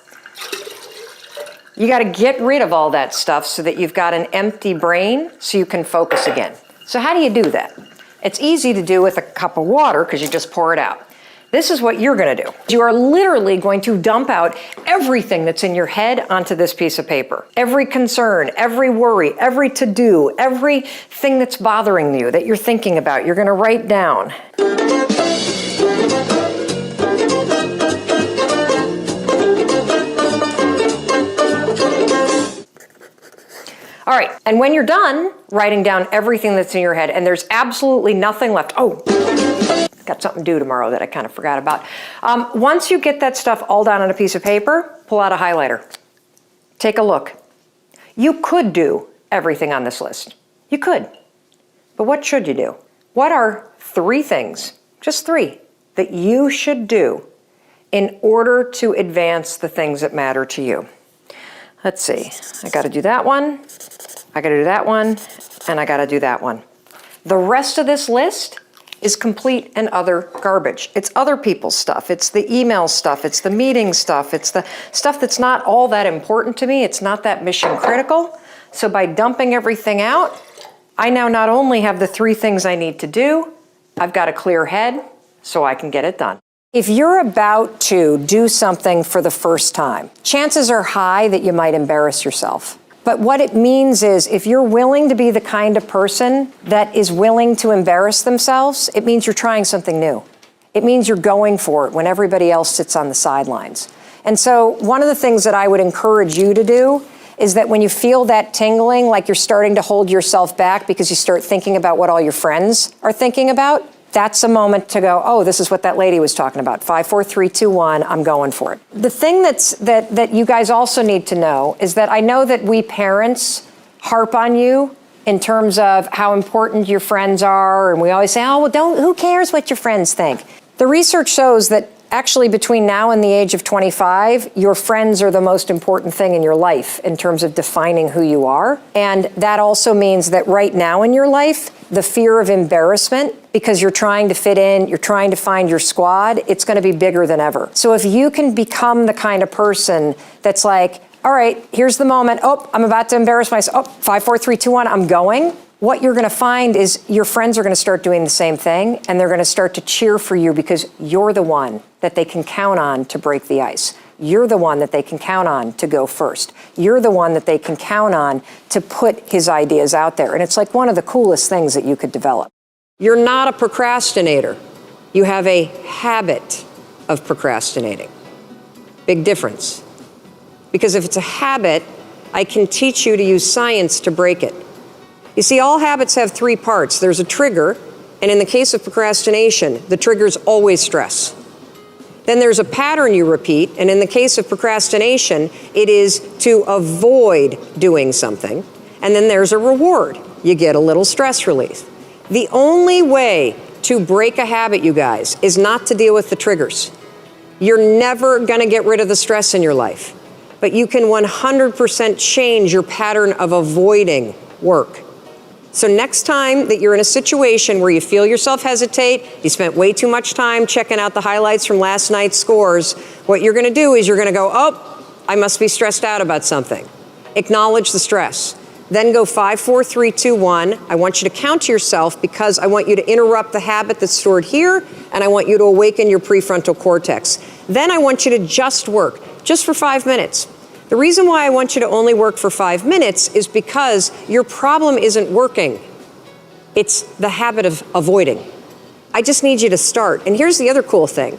You got to get rid of all that stuff so that you've got an empty brain so you can focus again. So how do you do that? It's easy to do with a cup of water because you just pour it out. This is what you're going to do. You are literally going to dump out everything that's in your head onto this piece of paper. Every concern, every worry, every to-do, everything that's bothering you, that you're thinking about, you're going to write down. All right, and when you're done writing down everything that's in your head and there's absolutely nothing left, got something due tomorrow that I kind of forgot about. Once you get that stuff all down on a piece of paper, pull out a highlighter. Take a look. You could do everything on this list. You could. But what should you do? What are 3 things, just 3, that you should do in order to advance the things that matter to you? Let's see. I got to do that one. I got to do that one. And I got to do that one. The rest of this list is complete and utter garbage. It's other people's stuff. It's the email stuff. It's the meeting stuff. It's the stuff that's not all that important to me. It's not that mission critical. So by dumping everything out, I now not only have the 3 things I need to do, I've got a clear head so I can get it done. If you're about to do something for the first time, chances are high that you might embarrass yourself. But what it means is if you're willing to be the kind of person that is willing to embarrass themselves, it means you're trying something new. It means you're going for it when everybody else sits on the sidelines. And so one of the things that I would encourage you to do is that when you feel that tingling, like you're starting to hold yourself back because you start thinking about what all your friends are thinking about, that's a moment to go, oh, this is what that lady was talking about. 5, 4, 3, 2, 1, I'm going for it. The thing that you guys also need to know is that I know that we parents harp on you in terms of how important your friends are, and we always say, oh, well, who cares what your friends think? The research shows that actually between now and the age of 25, your friends are the most important thing in your life in terms of defining who you are. And that also means that right now in your life, the fear of embarrassment, because you're trying to fit in, you're trying to find your squad, it's going to be bigger than ever. So if you can become the kind of person that's like, all right, here's the moment. Oh, I'm about to embarrass myself. Oh, 5, 4, 3, 2, 1, I'm going. What you're going to find is your friends are going to start doing the same thing, and they're going to start to cheer for you because you're the one that they can count on to break the ice. You're the one that they can count on to go first. You're the one that they can count on to put his ideas out there. And it's like one of the coolest things that you could develop. You're not a procrastinator. You have a habit of procrastinating. Big difference. Because if it's a habit, I can teach you to use science to break it. You see, all habits have 3 parts. There's a trigger, and in the case of procrastination, the trigger's always stress. Then there's a pattern you repeat, and in the case of procrastination, it is to avoid doing something. And then there's a reward. You get a little stress relief. The only way to break a habit, you guys, is not to deal with the triggers. You're never gonna get rid of the stress in your life, but you can 100% change your pattern of avoiding work. So next time that you're in a situation where you feel yourself hesitate, you spent way too much time checking out the highlights from last night's scores, what you're gonna do is you're gonna go, oh, I must be stressed out about something. Acknowledge the stress. Then go 5, 4, 3, 2, 1. I want you to count to yourself because I want you to interrupt the habit that's stored here, and I want you to awaken your prefrontal cortex. Then I want you to just work, just for 5 minutes. The reason why I want you to only work for 5 minutes is because your problem isn't working. It's the habit of avoiding. I just need you to start. And here's the other cool thing.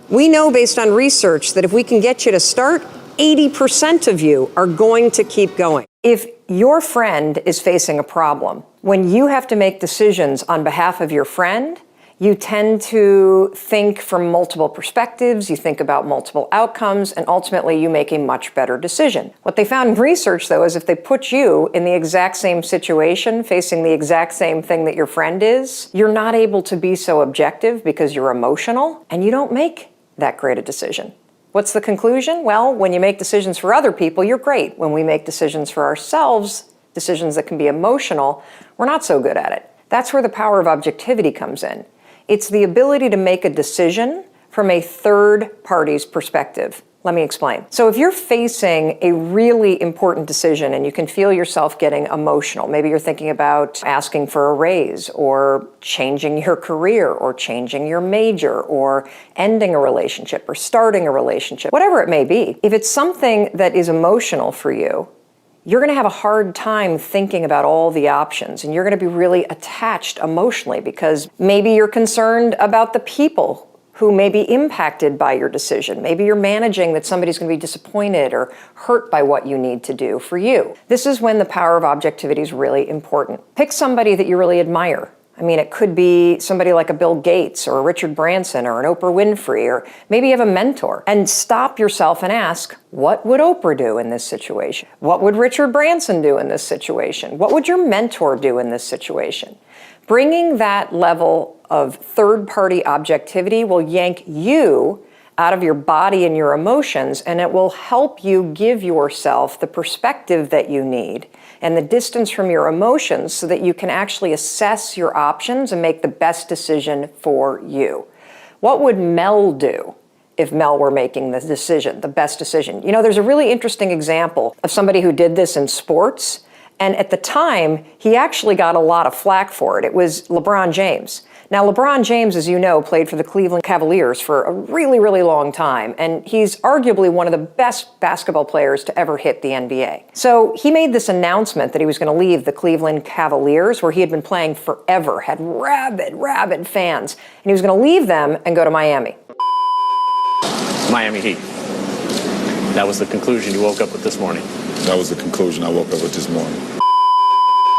We know based on research that if we can get you to start, 80% of you are going to keep going. If your friend is facing a problem, when you have to make decisions on behalf of your friend, you tend to think from multiple perspectives, you think about multiple outcomes, and ultimately you make a much better decision. What they found in research, though, is if they put you in the exact same situation, facing the exact same thing that your friend is, you're not able to be so objective because you're emotional, and you don't make that great a decision. What's the conclusion? Well, when you make decisions for other people, you're great. When we make decisions for ourselves, decisions that can be emotional, we're not so good at it. That's where the power of objectivity comes in. It's the ability to make a decision from a third party's perspective. Let me explain. So if you're facing a really important decision and you can feel yourself getting emotional, maybe you're thinking about asking for a raise or changing your career or changing your major or ending a relationship or starting a relationship, whatever it may be. If it's something that is emotional for you, you're going to have a hard time thinking about all the options, and you're going to be really attached emotionally because maybe you're concerned about the people who may be impacted by your decision. Maybe you're managing that somebody's going to be disappointed or hurt by what you need to do for you. This is when the power of objectivity is really important. Pick somebody that you really admire. I mean, it could be somebody like a Bill Gates or a Richard Branson or an Oprah Winfrey, or maybe you have a mentor. And stop yourself and ask, what would Oprah do in this situation? What would Richard Branson do in this situation? What would your mentor do in this situation? Bringing that level of third-party objectivity will yank you out of your body and your emotions, and it will help you give yourself the perspective that you need and the distance from your emotions so that you can actually assess your options and make the best decision for you. What would Mel do if Mel were making the decision, the best decision? You know, there's a really interesting example of somebody who did this in sports, and at the time, he actually got a lot of flack for it. It was LeBron James. Now, LeBron James, as you know, played for the Cleveland Cavaliers for a really, really long time, and he's arguably one of the best basketball players to ever hit the NBA. So he made this announcement that he was going to leave the Cleveland Cavaliers, where he had been playing forever, had rabid fans, and he was going to leave them and go to Miami. Miami Heat. That was the conclusion you woke up with this morning. That was the conclusion I woke up with this morning.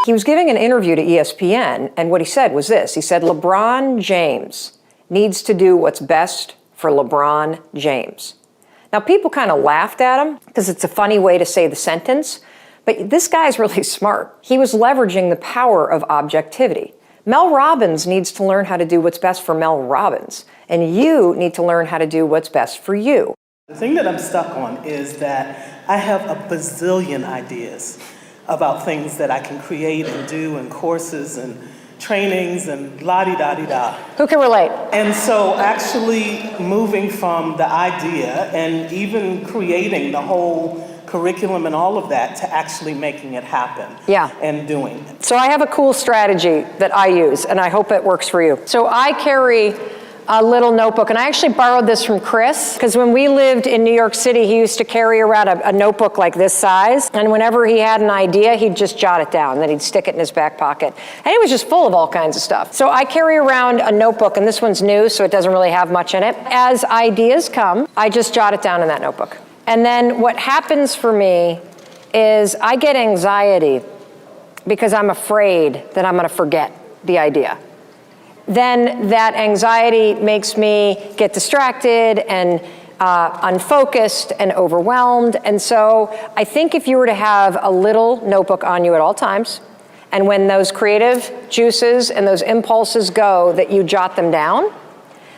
He was giving an interview to ESPN, and what he said was this. He said, LeBron James needs to do what's best for LeBron James. Now, people kind of laughed at him because it's a funny way to say the sentence, but this guy's really smart. He was leveraging the power of objectivity. Mel Robbins needs to learn how to do what's best for Mel Robbins, and you need to learn how to do what's best for you. The thing that I'm stuck on is that I have a bazillion ideas about things that I can create and do, and courses and trainings and la-di-da-di-da. Who can relate? And so actually moving from the idea and even creating the whole curriculum and all of that to actually making it happen. Yeah. And doing it. So I have a cool strategy that I use, and I hope it works for you. So I carry a little notebook, and I actually borrowed this from Chris, because when we lived in New York City, he used to carry around a notebook like this size, and whenever he had an idea, he'd just jot it down, then he'd stick it in his back pocket, and it was just full of all kinds of stuff. So I carry around a notebook, and this one's new, so it doesn't really have much in it. As ideas come, I just jot it down in that notebook. And then what happens for me is I get anxiety because I'm afraid that I'm going to forget the idea. Then that anxiety makes me get distracted and unfocused and overwhelmed. And so I think if you were to have a little notebook on you at all times, and when those creative juices and those impulses go, that you jot them down,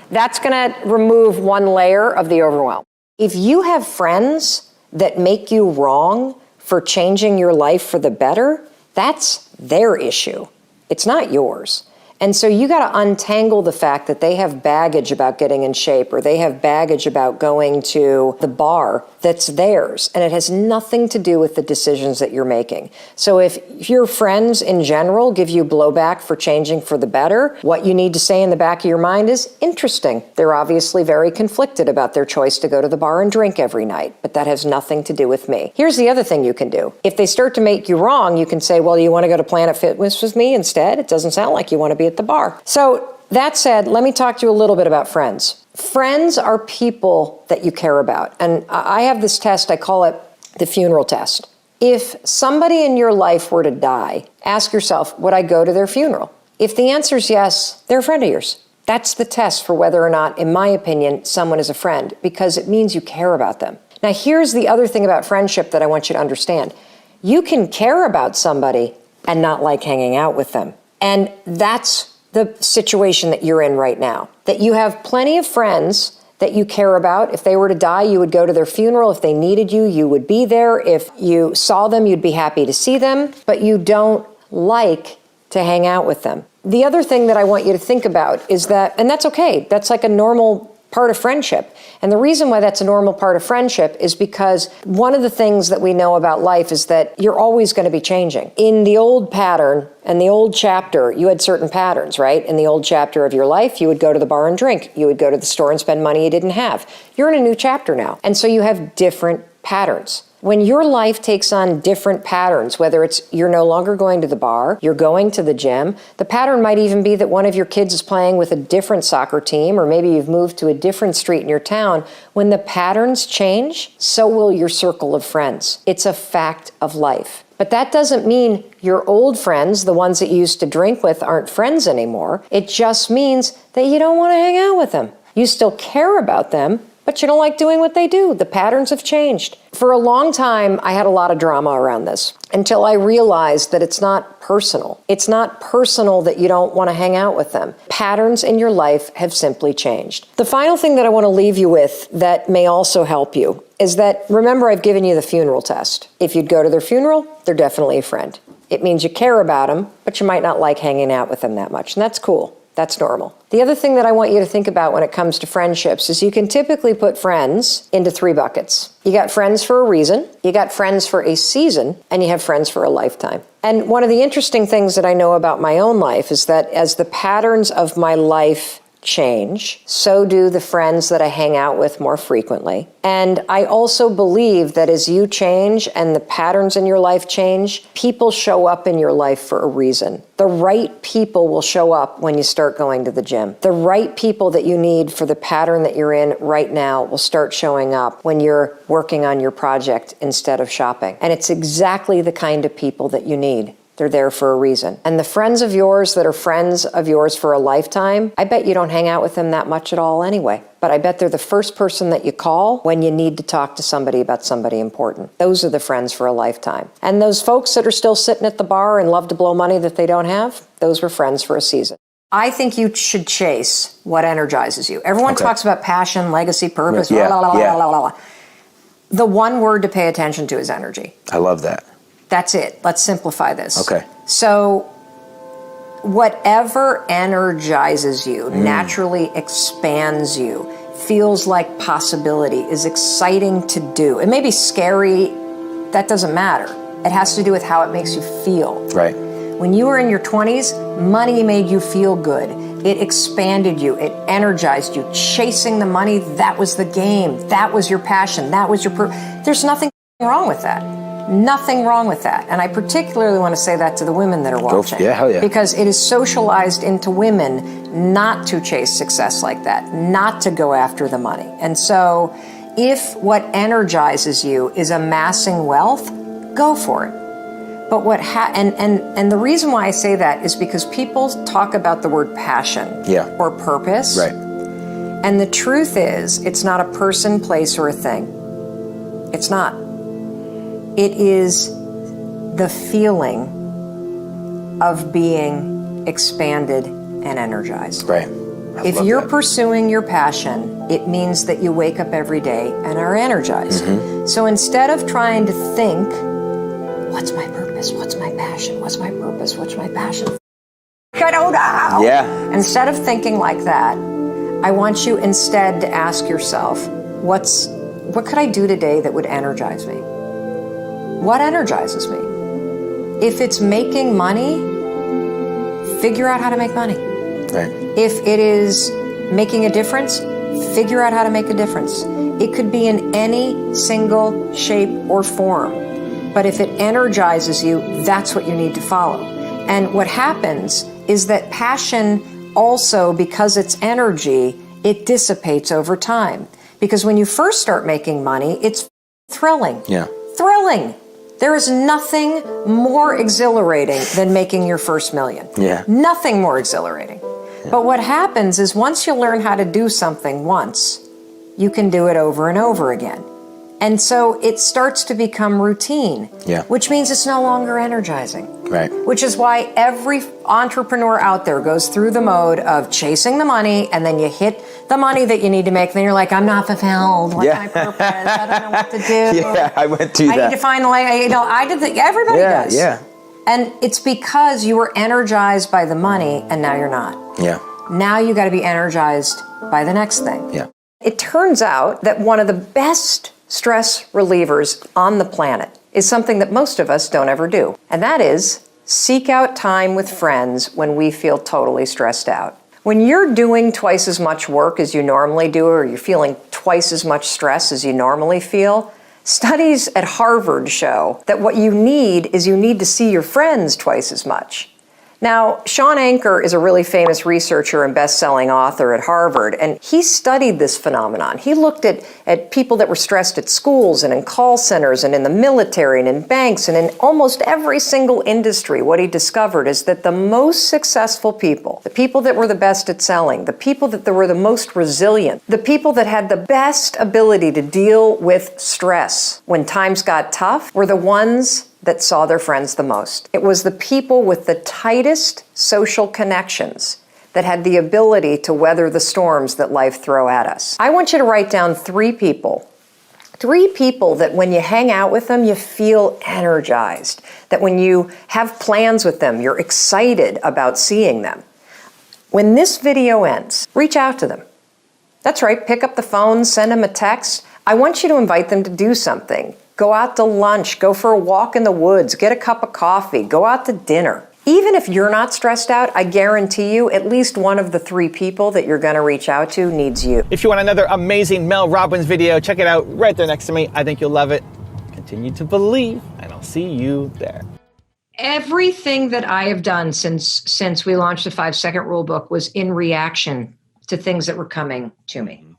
that's going to remove one layer of the overwhelm. If you have friends that make you wrong for changing your life for the better, that's their issue. It's not yours. And so you got to untangle the fact that they have baggage about getting in shape, or they have baggage about going to the bar that's theirs, and it has nothing to do with the decisions that you're making. So if your friends in general give you blowback for changing for the better, what you need to say in the back of your mind is, interesting. They're obviously very conflicted about their choice to go to the bar and drink every night, but that has nothing to do with me. Here's the other thing you can do. If they start to make you wrong, you can say, well, you want to go to Planet Fitness with me instead? It doesn't sound like you want to be at the bar. So that said, let me talk to you a little bit about friends. Friends are people that you care about. And I have this test, I call it the funeral test. If somebody in your life were to die, ask yourself, would I go to their funeral? If the answer is yes, they're a friend of yours. That's the test for whether or not, in my opinion, someone is a friend, because it means you care about them. Now, here's the other thing about friendship that I want you to understand. You can care about somebody and not like hanging out with them. And that's the situation that you're in right now. That you have plenty of friends that you care about. If they were to die, you would go to their funeral. If they needed you, you would be there. If you saw them, you'd be happy to see them, but you don't like to hang out with them. The other thing that I want you to think about is that, and that's okay, that's like a normal part of friendship. And the reason why that's a normal part of friendship is because one of the things that we know about life is that you're always going to be changing. In the old pattern and the old chapter, you had certain patterns, right? In the old chapter of your life, you would go to the bar and drink. You would go to the store and spend money you didn't have. You're in a new chapter now. And so you have different patterns. When your life takes on different patterns, whether it's you're no longer going to the bar, you're going to the gym, the pattern might even be that one of your kids is playing with a different soccer team, or maybe you've moved to a different street in your town. When the patterns change, so will your circle of friends. It's a fact of life. But that doesn't mean your old friends, the ones that you used to drink with, aren't friends anymore. It just means that you don't want to hang out with them. You still care about them, but you don't like doing what they do. The patterns have changed. For a long time, I had a lot of drama around this until I realized that it's not personal. It's not personal that you don't want to hang out with them. Patterns in your life have simply changed. The final thing that I want to leave you with that may also help you is that, remember, I've given you the funeral test. If you'd go to their funeral, they're definitely a friend. It means you care about them, but you might not like hanging out with them that much, and that's cool. That's normal. The other thing that I want you to think about when it comes to friendships is you can typically put friends into 3 buckets. You got friends for a reason, you got friends for a season, and you have friends for a lifetime. And one of the interesting things that I know about my own life is that as the patterns of my life change. So do the friends that I hang out with more frequently. And I also believe that as you change and the patterns in your life change, people show up in your life for a reason. The right people will show up when you start going to the gym. The right people that you need for the pattern that you're in right now will start showing up when you're working on your project instead of shopping. And it's exactly the kind of people that you need. They're there for a reason. And the friends of yours that are friends of yours for a lifetime, I bet you don't hang out with them that much at all anyway. But I bet they're the first person that you call when you need to talk to somebody about somebody important. Those are the friends for a lifetime. And those folks that are still sitting at the bar and love to blow money that they don't have, those were friends for a season. I think you should chase what energizes you. Everyone talks about passion, legacy, purpose, blah, blah, blah, blah, blah. The one word to pay attention to is energy. I love that. That's it. Let's simplify this. Okay. So whatever energizes you, naturally expands you, feels like possibility, is exciting to do. It may be scary. That doesn't matter. It has to do with how it makes you feel. Right. When you were in your 20s, money made you feel good. It expanded you. It energized you. Chasing the money, that was the game. That was your passion. That was your There's nothing wrong with that. Nothing wrong with that. And I particularly want to say that to the women that are watching. Yeah, hell yeah. Because it is socialized into women not to chase success like that, not to go after the money. And so if what energizes you is amassing wealth, go for it. But and the reason why I say that is because people talk about the word passion or purpose. Right. And the truth is, it's not a person, place, or a thing. It's not. It is the feeling of being expanded and energized. Right. If you're pursuing your passion, it means that you wake up every day and are energized. Mm-hmm. So instead of trying to think, what's my purpose? What's my passion? What's my purpose? What's my passion? I don't know. Yeah. Instead of thinking like that, I want you instead to ask yourself, what could I do today that would energize me? What energizes me? If it's making money, figure out how to make money. Right. If it is making a difference, figure out how to make a difference. It could be in any single shape or form. But if it energizes you, that's what you need to follow. And what happens is that passion also, because it's energy, it dissipates over time. Because when you first start making money, it's thrilling. Yeah. Thrilling. There is nothing more exhilarating than making your first million. Yeah. Nothing more exhilarating. Yeah. But what happens is once you learn how to do something once, you can do it over and over again. And so it starts to become routine, which means it's no longer energizing. Right. Which is why every entrepreneur out there goes through the mode of chasing the money, and then you hit the money that you need to make, and then you're like, I'm not fulfilled. What's my purpose? I don't know what to do. Yeah, I went through that. I need to find everybody does. Yeah. And it's because you were energized by the money, and now you're not. Yeah. Now you got to be energized by the next thing. Yeah. It turns out that one of the best stress relievers on the planet is something that most of us don't ever do. And that is seek out time with friends when we feel totally stressed out. When you're doing twice as much work as you normally do, or you're feeling twice as much stress as you normally feel, studies at Harvard show that what you need is you need to see your friends twice as much. Now, Sean Anker is a really famous researcher and best-selling author at Harvard, and he studied this phenomenon. He looked at people that were stressed at schools and in call centers and in the military and in banks and in almost every single industry. What he discovered is that the most successful people, the people that were the best at selling, the people that were the most resilient, the people that had the best ability to deal with stress when times got tough were the ones that saw their friends the most. It was the people with the tightest social connections that had the ability to weather the storms that life throw at us. I want you to write down 3 people. 3 people that when you hang out with them, you feel energized. That when you have plans with them, you're excited about seeing them. When this video ends, reach out to them. That's right, pick up the phone, send them a text. I want you to invite them to do something. Go out to lunch, go for a walk in the woods, get a cup of coffee, go out to dinner. Even if you're not stressed out, I guarantee you at least one of the 3 people that you're going to reach out to needs you. If you want another amazing Mel Robbins video, check it out right there next to me. I think you'll love it. Continue to believe, and I'll see you there. Everything that I have done since we launched the 5-Second Rule Book was in reaction to things that were coming to me.